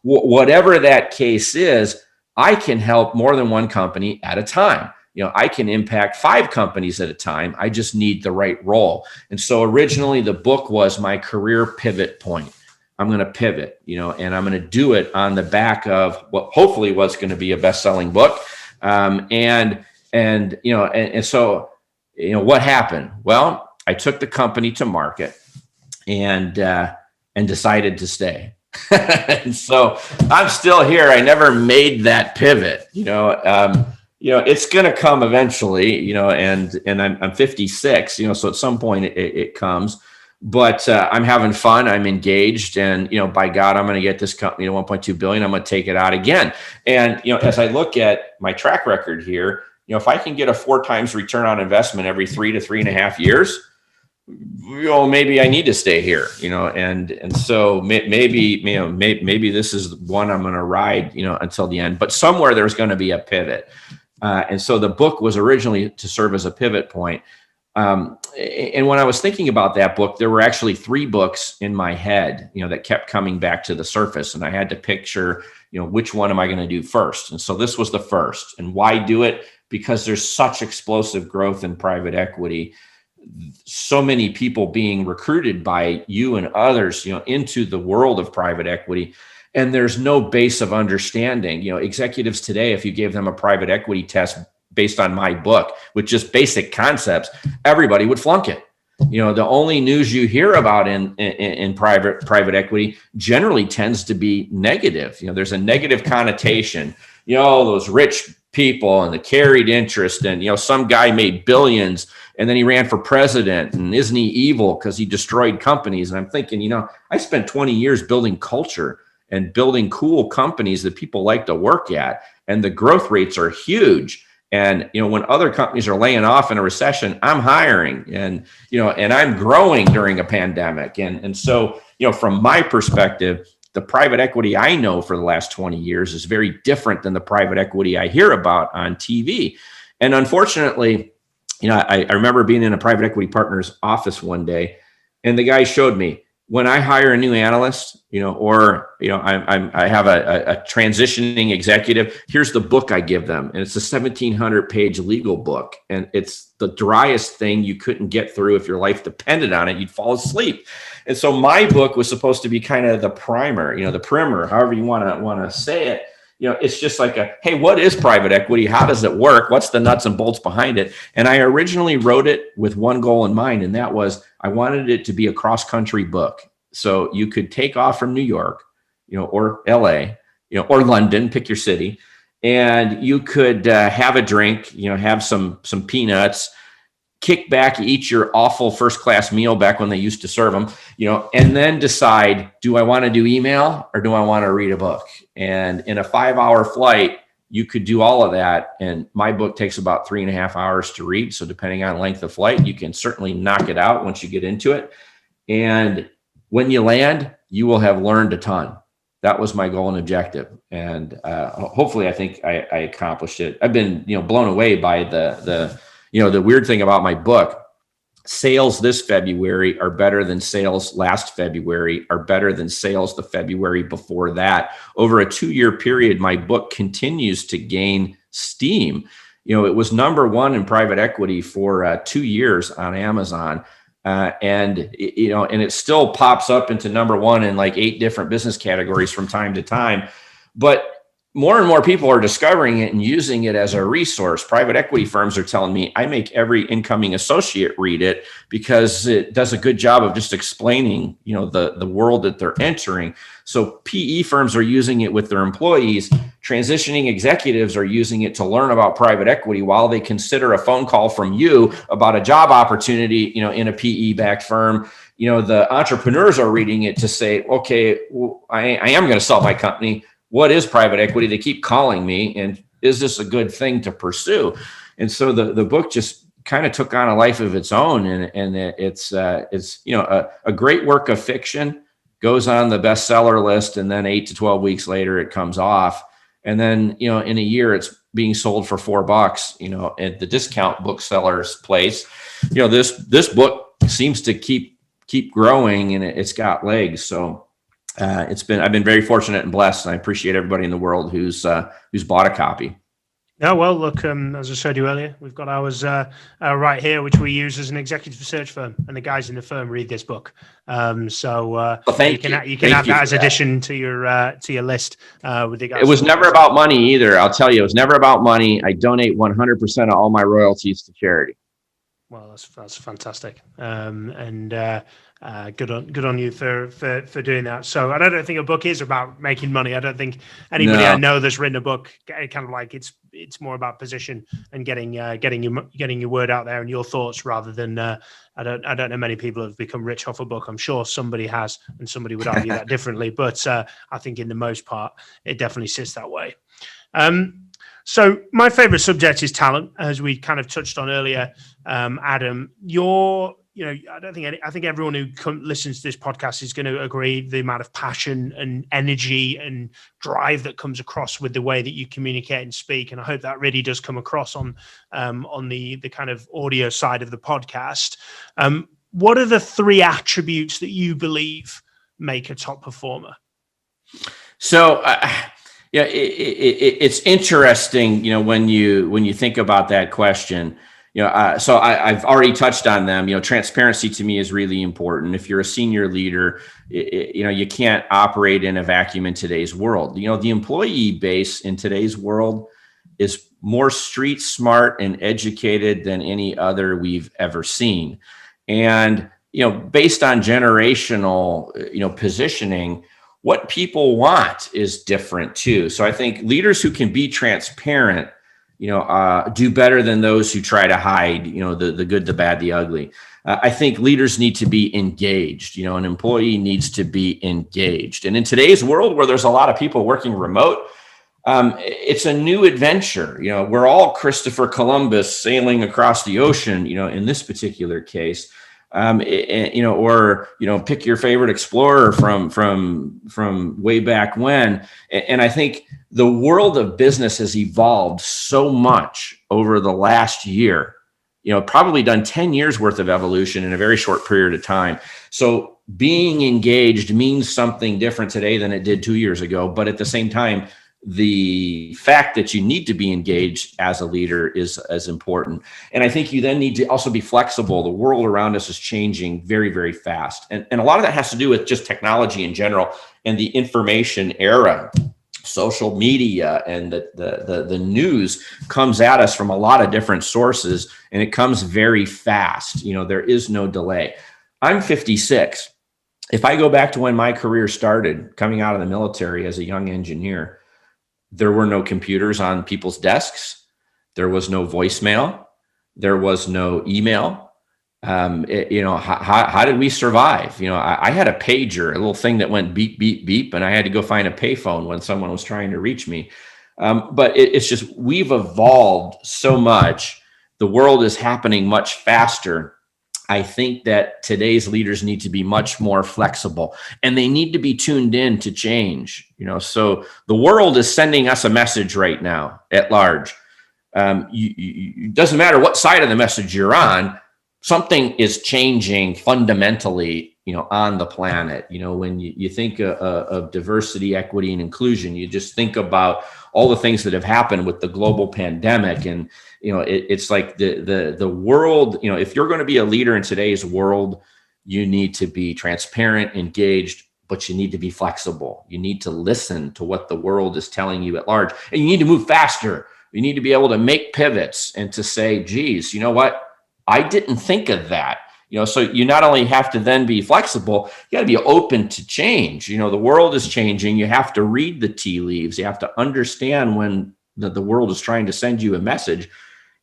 Whatever that case is, I can help more than one company at a time. I can impact 5 companies at a time. I just need the right role. And so originally the book was my career pivot point. I'm going to pivot, and I'm going to do it on the back of what hopefully was going to be a best-selling book. And so, what happened? Well, I took the company to market and decided to stay. And so I'm still here. I never made that pivot, it's going to come eventually, and I'm 56, so at some point it comes, but I'm having fun. I'm engaged, and, by God, I'm going to get this company to 1.2 billion. I'm going to take it out again. And, as I look at my track record here, if I can get a 4 times return on investment every 3 to 3.5 years, maybe I need to stay here, and so maybe this is one I'm going to ride, until the end, but somewhere there's going to be a pivot. And so the book was originally to serve as a pivot point. And when I was thinking about that book, there were actually 3 books in my head, that kept coming back to the surface, and I had to picture, which one am I going to do first? And so this was the first. And why do it? Because there's such explosive growth in private equity, so many people being recruited by you and others, into the world of private equity. And there's no base of understanding. Executives today, if you gave them a private equity test based on my book with just basic concepts, everybody would flunk it. The only news you hear about in private equity generally tends to be negative. There's a negative connotation. Those rich people and the carried interest, and some guy made billions and then he ran for president, and isn't he evil because he destroyed companies? And I'm thinking, I spent 20 years building culture and building cool companies that people like to work at, and the growth rates are huge. And, when other companies are laying off in a recession, I'm hiring, and I'm growing during a pandemic. And so, from my perspective, the private equity I know for the last 20 years is very different than the private equity I hear about on TV. And unfortunately, I remember being in a private equity partner's office one day, and the guy showed me, when I hire a new analyst, I have a transitioning executive, here's the book I give them. And it's a 1,700-page legal book. And it's the driest thing you couldn't get through. If your life depended on it, you'd fall asleep. And so my book was supposed to be kind of the primer, the primer, however you want to say it. It's just like hey, what is private equity? How does it work? What's the nuts and bolts behind it? And I originally wrote it with one goal in mind, and that was I wanted it to be a cross-country book. So you could take off from New York, or LA, or London, pick your city, and you could have a drink, have some peanuts, kick back, eat your awful first-class meal back when they used to serve them, and then decide, do I want to do email or do I want to read a book? And in a 5-hour flight, you could do all of that. And my book takes about 3.5 hours to read. So depending on length of flight, you can certainly knock it out once you get into it. And when you land, you will have learned a ton. That was my goal and objective. And hopefully I think I accomplished it. I've been, blown away by the weird thing about my book. Sales this February are better than sales last February, are better than sales the February before that. Over a 2-year period, my book continues to gain steam. It was number one in private equity for 2 years on Amazon. And it still pops up into number one in like 8 different business categories from time to time. But more and more people are discovering it and using it as a resource. Private equity firms are telling me I make every incoming associate read it because it does a good job of just explaining, the world that they're entering. So PE firms are using it with their employees. Transitioning executives are using it to learn about private equity while they consider a phone call from you about a job opportunity, in a PE-backed firm. The entrepreneurs are reading it to say, okay, well, I am going to sell my company. What is private equity? They keep calling me, and is this a good thing to pursue? And so the book just kind of took on a life of its own, and it's a great work of fiction, goes on the bestseller list, and then 8 to 12 weeks later it comes off, and then in a year it's being sold for $4, at the discount booksellers place. This book seems to keep growing, and it's got legs. So. I've been very fortunate and blessed, and I appreciate everybody in the world who's bought a copy. Yeah, well, look, as I showed you earlier, we've got ours right here, which we use as an executive search firm, and the guys in the firm read this book. So you can have that as addition to your list with the guys. It was never about money either. I'll tell you, it was never about money. I donate 100% of all my royalties to charity. Well, that's fantastic, and good on you for doing that. So I don't think a book is about making money. I don't think anybody I know that's written a book kind of like it's more about position and getting your word out there and your thoughts rather than I don't know many people have become rich off a book. I'm sure somebody has, and somebody would argue that differently. But I think in the most part, it definitely sits that way. So my favorite subject is talent, as we kind of touched on earlier. Adam, I think everyone who listens to this podcast is going to agree the amount of passion and energy and drive that comes across with the way that you communicate and speak. And I hope that really does come across on the kind of audio side of the podcast. What are the 3 attributes that you believe make a top performer? So, it's interesting, when you think about that question. So I've already touched on them. Transparency to me is really important. If you're a senior leader, you can't operate in a vacuum in today's world. The employee base in today's world is more street smart and educated than any other we've ever seen. And, based on generational, positioning, what people want is different too. So I think leaders who can be transparent, do better than those who try to hide, the good, the bad, the ugly. I think leaders need to be engaged. An employee needs to be engaged. And in today's world where there's a lot of people working remote, it's a new adventure. We're all Christopher Columbus sailing across the ocean, in this particular case. Pick your favorite explorer from way back when. And I think the world of business has evolved so much over the last year, probably done 10 years worth of evolution in a very short period of time. So being engaged means something different today than it did 2 years ago. But at the same time, the fact that you need to be engaged as a leader is as important. And I think you then need to also be flexible. The world around us is changing very, very fast. And a lot of that has to do with just technology in general and the information era. Social media and the news comes at us from a lot of different sources, and it comes very fast. There is no delay. I'm 56. If I go back to when my career started, coming out of the military as a young engineer, there were no computers on people's desks. There was no voicemail. There was no email. How did we survive? I had a pager, a little thing that went beep, beep, beep, and I had to go find a payphone when someone was trying to reach me. But it's just, we've evolved so much. The world is happening much faster. I think that today's leaders need to be much more flexible, and they need to be tuned in to change. So the world is sending us a message right now at large. It doesn't matter what side of the message you're on, something is changing fundamentally, on the planet. When you think of diversity, equity, and inclusion, you just think about all the things that have happened with the global pandemic. And, it's like the world, if you're going to be a leader in today's world, you need to be transparent, engaged, but you need to be flexible. You need to listen to what the world is telling you at large, and you need to move faster. You need to be able to make pivots and to say, geez, you know what? I didn't think of that. So you not only have to then be flexible, you got to be open to change. The world is changing. You have to read the tea leaves. You have to understand when the world is trying to send you a message,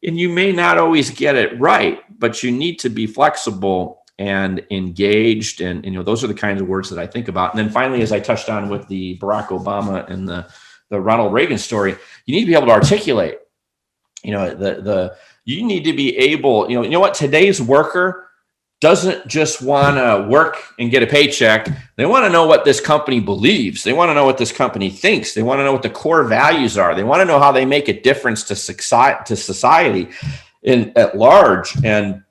and you may not always get it right, but you need to be flexible and engaged. And, those are the kinds of words that I think about. And then finally, as I touched on with the Barack Obama and the Ronald Reagan story, you need to be able to articulate, you need to be able, you know what, today's worker doesn't just want to work and get a paycheck. They want to know what this company believes. They want to know what this company thinks. They want to know what the core values are. They want to know how they make a difference to society at large. And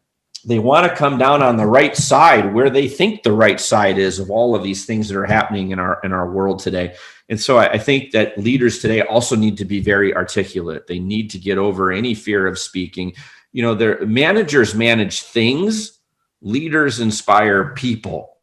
they want to come down on the right side, where they think the right side is of all of these things that are happening in our world today. And so I think that leaders today also need to be very articulate. They need to get over any fear of speaking. Their managers manage things. Leaders inspire people.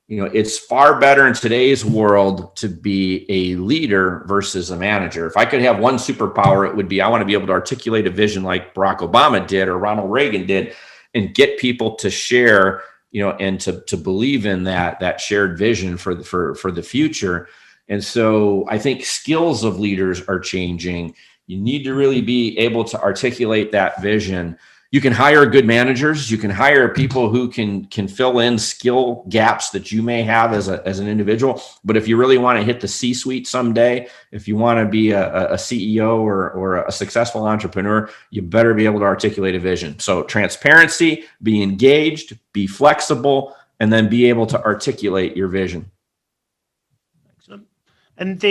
It's far better in today's world to be a leader versus a manager. If I could have one superpower, it would be, I want to be able to articulate a vision like Barack Obama did or Ronald Reagan did, and get people to share, and to believe in that shared vision for the future. And so I think skills of leaders are changing. You need to really be able to articulate that vision. You can hire good managers. You can hire people who can fill in skill gaps that you may have as an individual. But if you really want to hit the C-suite someday, if you want to be a CEO or a successful entrepreneur, you better be able to articulate a vision. So transparency, be engaged, be flexible, and then be able to articulate your vision. Excellent. And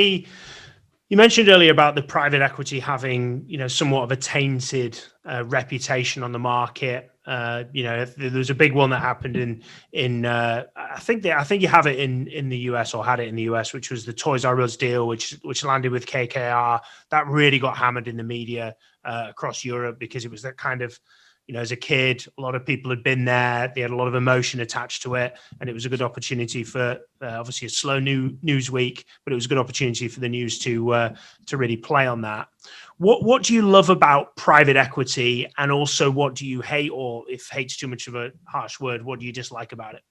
you mentioned earlier about the private equity having, somewhat of a tainted reputation on the market. There's a big one that happened in I think you have it in the US, or had it in the US, which was the Toys R Us deal, which landed with KKR. That really got hammered in the media across Europe, because it was that kind of, as a kid, a lot of people had been there. They had a lot of emotion attached to it. And it was a good opportunity for, obviously a slow news week, but it was a good opportunity for the news to really play on that. What do you love about private equity? And also, what do you hate, or if hate's too much of a harsh word, what do you dislike about it?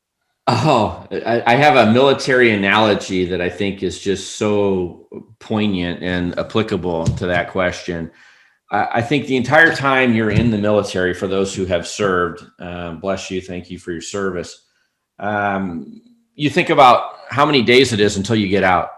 Oh, I have a military analogy that I think is just so poignant and applicable to that question. I think the entire time you're in the military, for those who have served, bless you, thank you for your service. You think about how many days it is until you get out.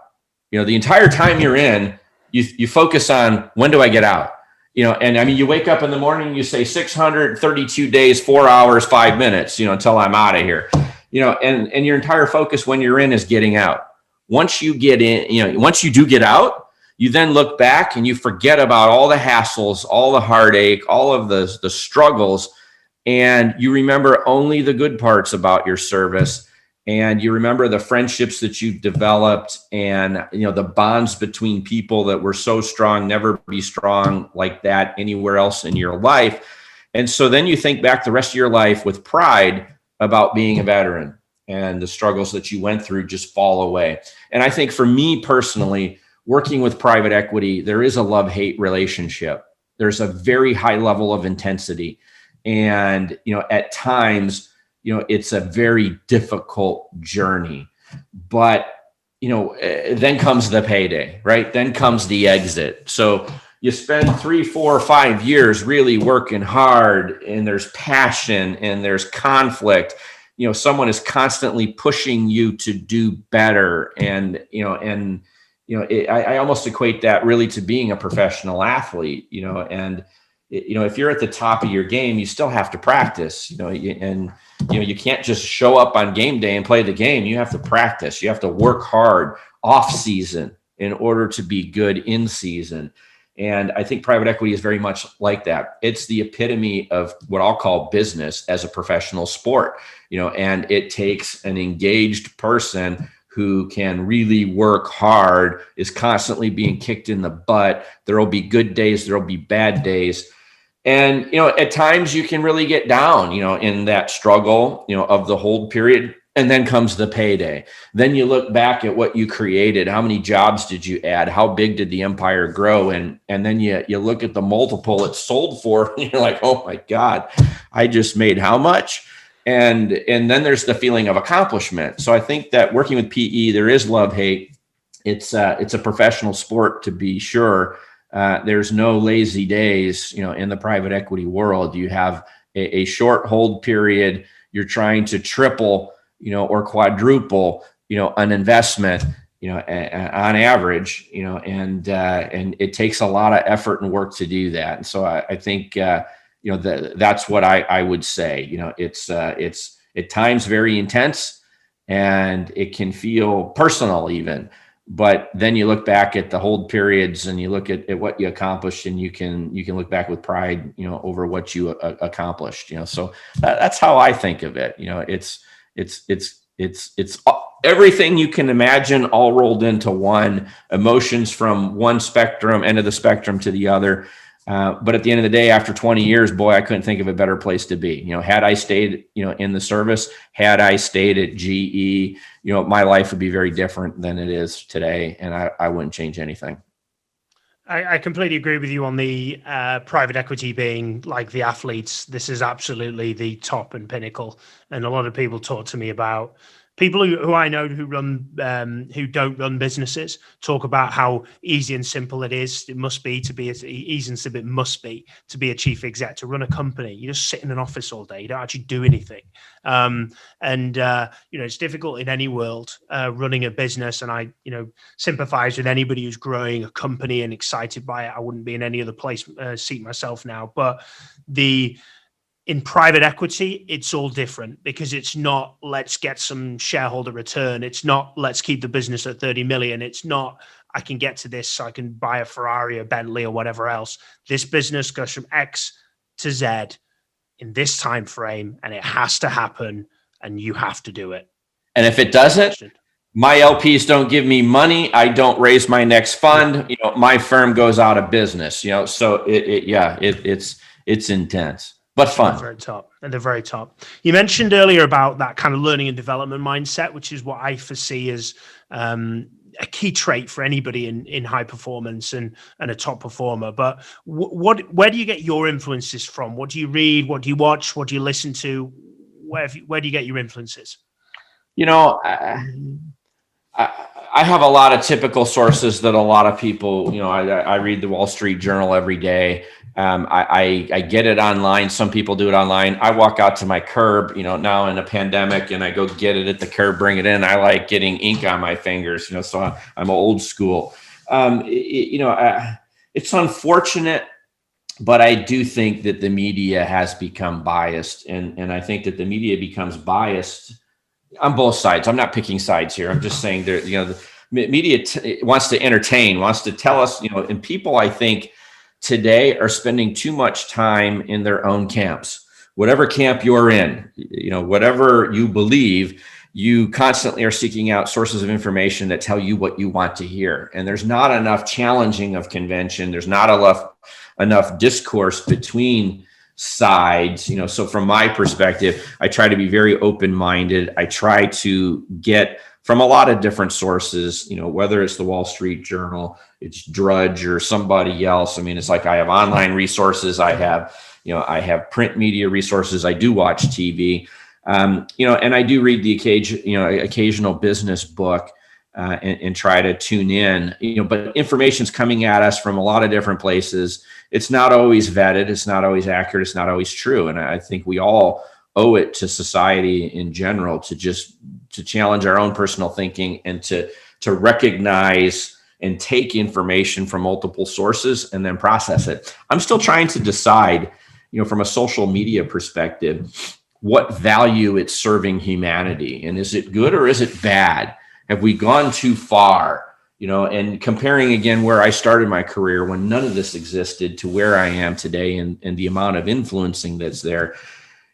The entire time you're in, you focus on, when do I get out? And I mean, you wake up in the morning, you say 632 days, 4 hours, 5 minutes, until I'm out of here. And your entire focus when you're in is getting out. Once you get in, once you do get out, you then look back and you forget about all the hassles, all the heartache, all of the struggles, and you remember only the good parts about your service. And you remember the friendships that you've developed, and the bonds between people that were so strong, never be strong like that anywhere else in your life. And so then you think back the rest of your life with pride about being a veteran, and the struggles that you went through just fall away. And I think for me personally, working with private equity, there is a love-hate relationship. There's a very high level of intensity. And, at times, it's a very difficult journey. But, then comes the payday, right? Then comes the exit. So you spend 3, 4, 5 years really working hard, and there's passion and there's conflict. Someone is constantly pushing you to do better. And I almost equate that really to being a professional athlete, and if you're at the top of your game, you still have to practice, and you can't just show up on game day and play the game. You have to practice. You have to work hard off season in order to be good in season. And I think private equity is very much like that. It's the epitome of what I'll call business as a professional sport, and it takes an engaged person who can really work hard, is constantly being kicked in the butt. There'll be good days, there'll be bad days. And, at times you can really get down, in that struggle, of the hold period. And then comes the payday. Then you look back at what you created. How many jobs did you add? How big did the empire grow? And then you look at the multiple it sold for, and you're like, oh my God, I just made how much? And then there's the feeling of accomplishment. So I think that working with PE, there is love, hate. It's a professional sport, to be sure. There's no lazy days, in the private equity world. You have a short hold period. You're trying to triple, or quadruple, an investment, on average, and it takes a lot of effort and work to do that. And so I think, that's what I would say. It's at times very intense, and it can feel personal even. But then you look back at the hold periods and you look at what you accomplished, and you can look back with pride, over what you accomplished. So that's how I think of it. It's everything you can imagine all rolled into one. Emotions from one end of the spectrum to the other. But at the end of the day, after 20 years, boy, I couldn't think of a better place to be. Had I stayed, in the service, had I stayed at GE, my life would be very different than it is today. And I wouldn't change anything. I completely agree with you on the private equity being like the athletes. This is absolutely the top and pinnacle. And a lot of people talk to me about people who I know who don't run businesses, talk about how easy and simple it is. It must be to be easy and simple. It must be to be a chief exec, to run a company. You just sit in an office all day. You don't actually do anything. It's difficult in any world running a business. And I, sympathize with anybody who's growing a company and excited by it. I wouldn't be in any other seat myself now. But in private equity, it's all different, because it's not let's get some shareholder return. It's not let's keep the business at 30 million. It's not I can get to this so I can buy a Ferrari, a Bentley, or whatever else. This business goes from X to Z in this time frame, and it has to happen, and you have to do it. And if it doesn't, my LPs don't give me money. I don't raise my next fund. My firm goes out of business. So it's intense. But fun. At the very top. You mentioned earlier about that kind of learning and development mindset, which is what I foresee as a key trait for anybody in high performance and a top performer. But where do you get your influences from? What do you read? What do you watch? What do you listen to? Where do you get your influences? I have a lot of typical sources that a lot of people, I read the Wall Street Journal every day. I get it online. Some people do it online. I walk out to my curb, now in a pandemic, and I go get it at the curb, bring it in. I like getting ink on my fingers, so I'm old school. It's unfortunate, but I do think that the media has become biased, and I think that the media becomes biased on both sides. I'm not picking sides here. I'm just saying the media wants to entertain, wants to tell us, and people, I think, today are spending too much time in their own camps. Whatever camp you're in, whatever you believe, you constantly are seeking out sources of information that tell you what you want to hear. And there's not enough challenging of convention. There's not enough discourse between sides. So from my perspective, I try to be very open-minded. I try to get from a lot of different sources, whether it's the Wall Street Journal, it's Drudge or somebody else. I mean, it's like I have online resources. I have print media resources. I do watch TV, and I do read the occasional business book and try to tune in, but information's coming at us from a lot of different places. It's not always vetted. It's not always accurate. It's not always true. And I think we all owe it to society in general to challenge our own personal thinking and to recognize and take information from multiple sources and then process it. I'm still trying to decide, from a social media perspective, what value it's serving humanity. And is it good or is it bad? Have we gone too far? And comparing again where I started my career when none of this existed to where I am today and the amount of influencing that's there.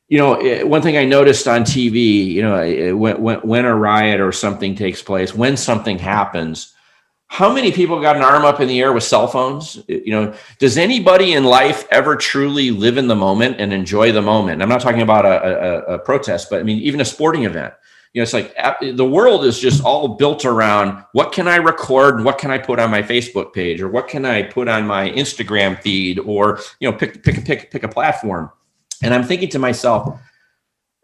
One thing I noticed on TV, when a riot or something takes place, when something happens, how many people got an arm up in the air with cell phones? Does anybody in life ever truly live in the moment and enjoy the moment? I'm not talking about a protest, but I mean, even a sporting event. It's like the world is just all built around what can I record, what can I put on my Facebook page, or what can I put on my Instagram feed, or pick a platform. And I'm thinking to myself,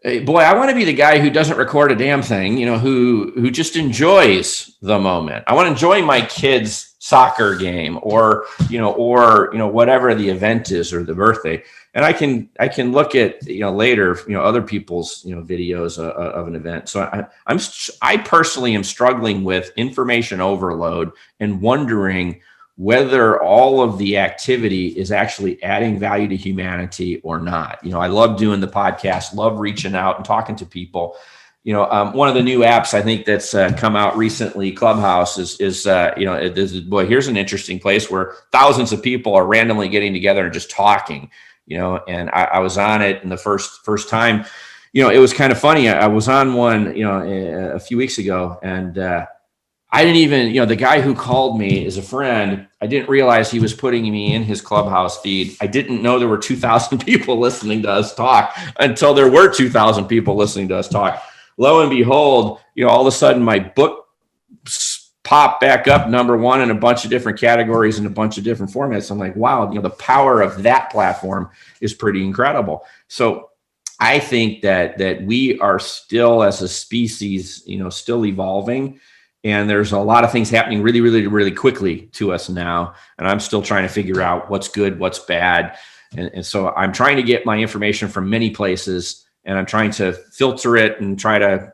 hey, boy, I want to be the guy who doesn't record a damn thing, who just enjoys the moment. I want to enjoy my kids' soccer game or whatever the event is or the birthday. And I can look at, later, other people's, videos of an event. So I personally am struggling with information overload and wondering whether all of the activity is actually adding value to humanity or not. I love doing the podcast, love reaching out and talking to people. One of the new apps I think that's come out recently, Clubhouse, is here's an interesting place where thousands of people are randomly getting together and just talking. And I was on it in the first time. It was kind of funny. I was on one, a few weeks ago, and I didn't even, the guy who called me is a friend. I didn't realize he was putting me in his Clubhouse feed. I didn't know there were 2,000 people listening to us talk until there were 2,000 people listening to us talk. Lo and behold, all of a sudden my book popped back up number one in a bunch of different categories and a bunch of different formats. I'm like, wow, the power of that platform is pretty incredible. So I think that we are still, as a species, still evolving. And there's a lot of things happening really, really, really quickly to us now. And I'm still trying to figure out what's good, what's bad. And so I'm trying to get my information from many places, and I'm trying to filter it and try to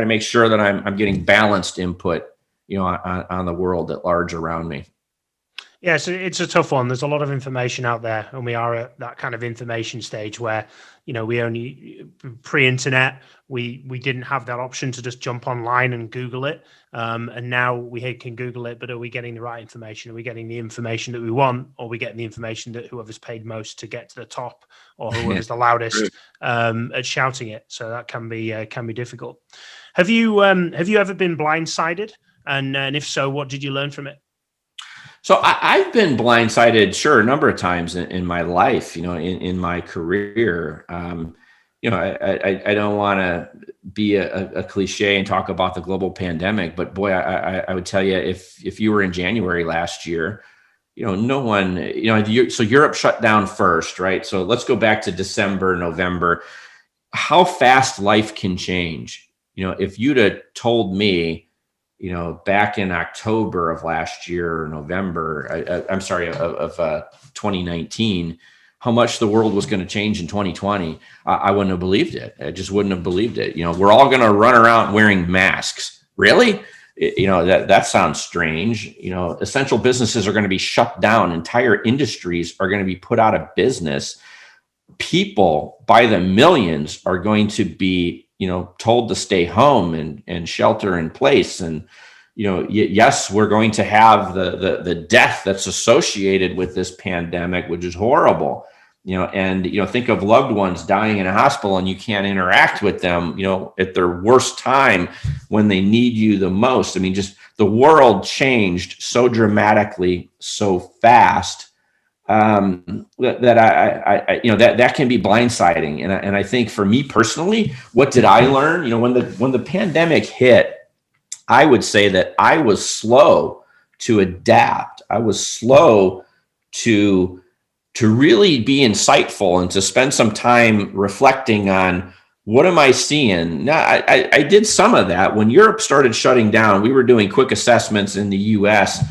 make sure that I'm getting balanced input, on the world at large around me. Yeah, so it's a tough one. There's a lot of information out there, and we are at that kind of information stage where, we only pre-internet, we didn't have that option to just jump online and Google it. And now we can Google it, but are we getting the right information? Are we getting the information that we want, or are we getting the information that whoever's paid most to get to the top, or whoever's the loudest at shouting it? So that can be difficult. Have you ever been blindsided? And if so, what did you learn from it? So I've been blindsided, sure, a number of times in my life, in my career. I don't want to be a cliche and talk about the global pandemic, but boy, I would tell you, if you were in January last year, no one, so Europe shut down first, right? So let's go back to December, November, how fast life can change. If you'd have told me, back in October of last year, or November, of 2019, how much the world was going to change in 2020, I wouldn't have believed it. I just wouldn't have believed it. We're all going to run around wearing masks. Really? That sounds strange. Essential businesses are going to be shut down. Entire industries are going to be put out of business. People by the millions are going to be told to stay home and shelter in place. And, yes, we're going to have the death that's associated with this pandemic, which is horrible, and, think of loved ones dying in a hospital and you can't interact with them, at their worst time when they need you the most. I mean, just the world changed so dramatically, so fast. That can be blindsiding. And I think for me personally, what did I learn? When the pandemic hit, I would say that I was slow to adapt. I was slow to really be insightful and to spend some time reflecting on what am I seeing? Now, I did some of that when Europe started shutting down. We were doing quick assessments in the US.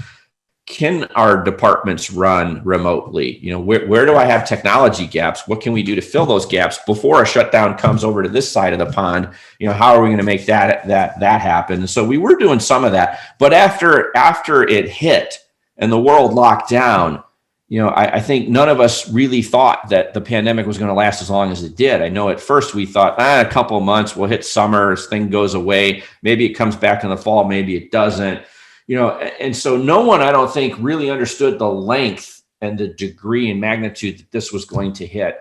can our departments run remotely? Where do I have technology gaps? What can we do to fill those gaps before a shutdown comes over to this side of the pond? How are we going to make that happen? And so we were doing some of that, but after it hit and the world locked down, I think none of us really thought that the pandemic was going to last as long as it did. I know at first we thought, a couple of months, we'll hit summer, this thing goes away. Maybe it comes back in the fall, maybe it doesn't. And so no one, I don't think, really understood the length and the degree and magnitude that this was going to hit.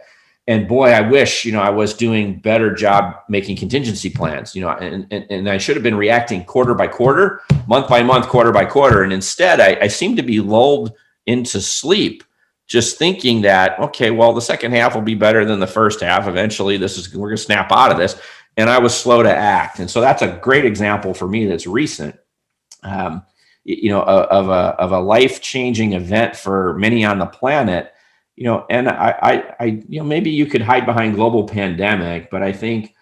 And boy, I wish, I was doing better job making contingency plans, and I should have been reacting quarter by quarter, month by month, quarter by quarter. And instead, I seem to be lulled into sleep, just thinking that, okay, well, the second half will be better than the first half. Eventually, we're going to snap out of this. And I was slow to act. And so that's a great example for me that's recent. Of a life-changing event for many on the planet, and I maybe you could hide behind global pandemic, but I think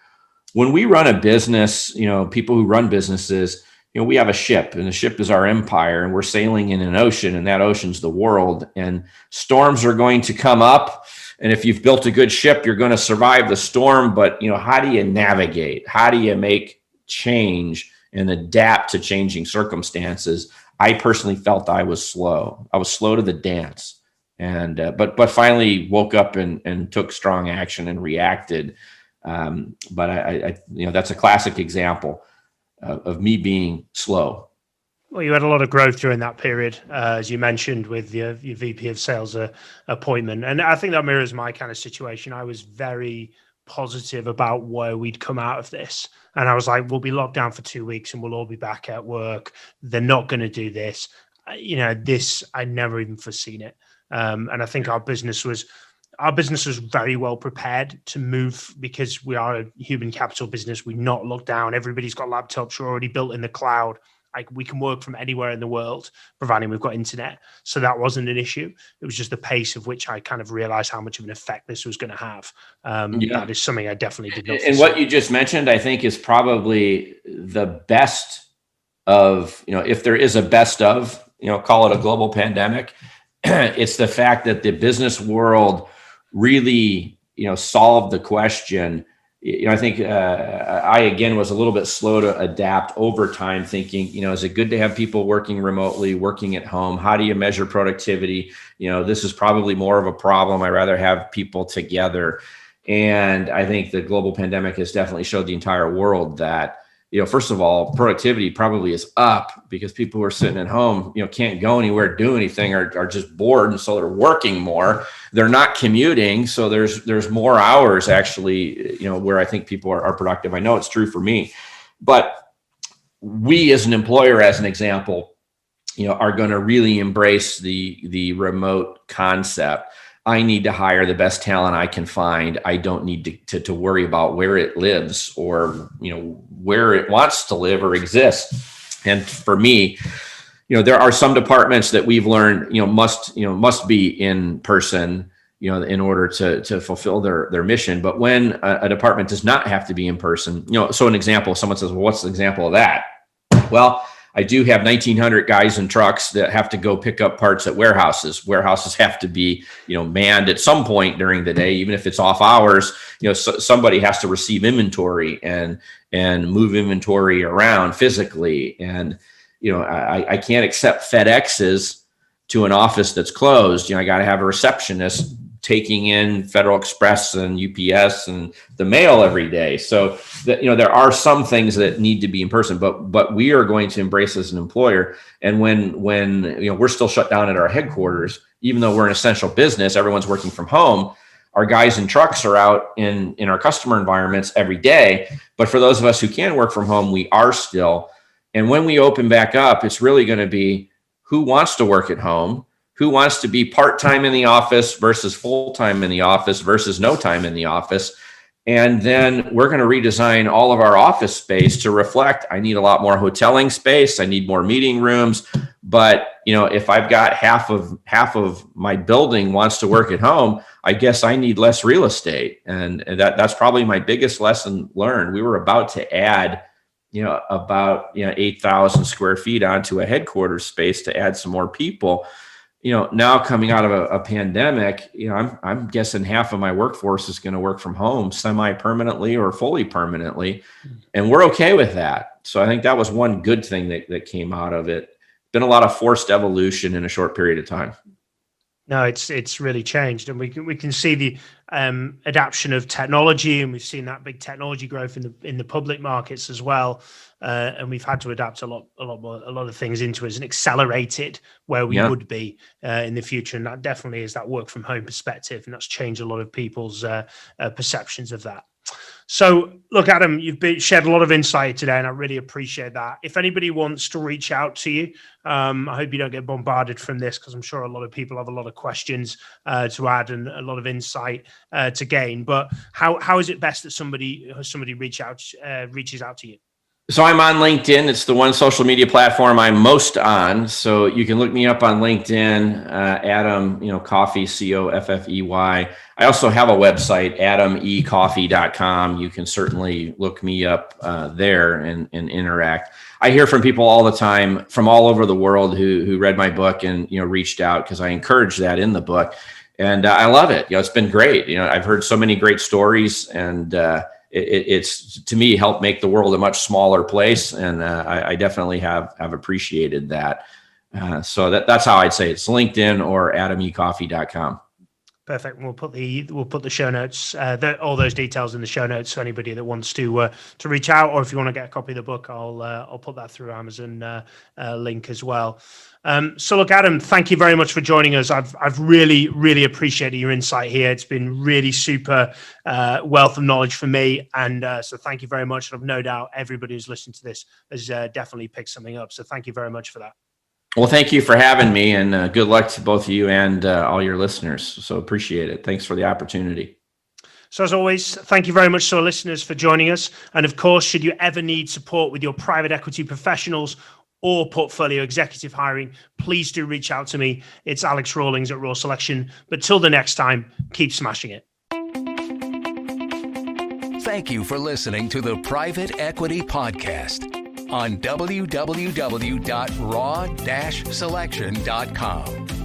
when we run a business, people who run businesses, we have a ship, and the ship is our empire, and we're sailing in an ocean, and that ocean's the world, and storms are going to come up. And if you've built a good ship, you're going to survive the storm, but how do you navigate? How do you make change and adapt to changing circumstances? I personally felt I was slow. I was slow to the dance, and but finally woke up and took strong action and reacted. But I that's a classic example of me being slow. Well, you had a lot of growth during that period, as you mentioned, with your VP of Sales appointment, and I think that mirrors my kind of situation. I was very positive about where we'd come out of this. And I was like, we'll be locked down for 2 weeks and we'll all be back at work. They're not going to do this. This, I never even foreseen it. And I think our business was very well prepared to move because we are a human capital business. We're not locked down. Everybody's got laptops. We're already built in the cloud. Like, we can work from anywhere in the world, providing we've got internet. So that wasn't an issue. It was just the pace of which I kind of realized how much of an effect this was going to have. That is something I definitely did not foresee. And what you just mentioned, I think, is probably the best of, if there is a best of, call it a global pandemic. It's the fact that the business world really, solved the question. I think I, again, was a little bit slow to adapt over time, thinking, is it good to have people working remotely, working at home? How do you measure productivity? This is probably more of a problem. I'd rather have people together. And I think the global pandemic has definitely showed the entire world that, first of all, productivity probably is up because people who are sitting at home, can't go anywhere, do anything, are just bored. And so they're working more. They're not commuting. So there's more hours actually, where I think people are productive. I know it's true for me, but we as an employer, as an example, are going to really embrace the remote concept. I need to hire the best talent I can find. I don't need to worry about where it lives or, where it wants to live or exist. And for me, there are some departments that we've learned, must be in person, in order to fulfill their mission. But when a department does not have to be in person, so an example, someone says, well, what's the example of that? Well, I do have 1,900 guys in trucks that have to go pick up parts at warehouses. Warehouses have to be, manned at some point during the day, even if it's off hours. Somebody has to receive inventory and move inventory around physically. And I can't accept FedExes to an office that's closed. I got to have a receptionist taking in Federal Express and UPS and the mail every day. So that, there are some things that need to be in person, but we are going to embrace as an employer. And when we're still shut down at our headquarters, even though we're an essential business, everyone's working from home. Our guys in trucks are out in our customer environments every day. But for those of us who can work from home, we are still. And when we open back up, it's really going to be who wants to work at home, who wants to be part-time in the office versus full-time in the office versus no time in the office. And then we're going to redesign all of our office space to reflect, I need a lot more hoteling space. I need more meeting rooms. But, if I've got half of my building wants to work at home, I guess I need less real estate. And that's probably my biggest lesson learned. We were about to add about 8,000 square feet onto a headquarters space to add some more people. Now coming out of a pandemic, I'm guessing half of my workforce is going to work from home semi-permanently or fully permanently. And we're okay with that. So I think that was one good thing that came out of it. Been a lot of forced evolution in a short period of time. No, it's really changed, and we can see the adaptation of technology, and we've seen that big technology growth in the public markets as well. And we've had to adapt a lot of things into us and accelerate it where we would be in the future. And that definitely is that work from home perspective, and that's changed a lot of people's perceptions of that. So look, Adam, you've shared a lot of insight today, and I really appreciate that. If anybody wants to reach out to you, I hope you don't get bombarded from this, because I'm sure a lot of people have a lot of questions to add and a lot of insight to gain. But how is it best that somebody reaches out to you? So I'm on LinkedIn. It's the one social media platform I'm most on. So you can look me up on LinkedIn, Adam, Coffey, Coffey. I also have a website, adamcoffey.com. You can certainly look me up there and interact. I hear from people all the time from all over the world who read my book and, reached out, because I encourage that in the book. And I love it. It's been great. I've heard so many great stories, and it's to me helped make the world a much smaller place, and I definitely have appreciated that. So that's how I'd say it's LinkedIn or adamcoffey.com. Perfect. We'll put the show notes, all those details in the show notes. So anybody that wants to reach out, or if you want to get a copy of the book, I'll put that through Amazon link as well. So look, Adam, thank you very much for joining us. I've really, really appreciated your insight here. It's been really super wealth of knowledge for me. And so thank you very much. And I've no doubt everybody who's listened to this has definitely picked something up. So thank you very much for that. Well, thank you for having me, and good luck to both of you and all your listeners. So appreciate it. Thanks for the opportunity. So as always, thank you very much to our listeners for joining us. And of course, should you ever need support with your private equity professionals or portfolio executive hiring, please do reach out to me. It's Alex Rawlings at Raw Selection. But till the next time, keep smashing it. Thank you for listening to the Private Equity Podcast on www.raw-selection.com.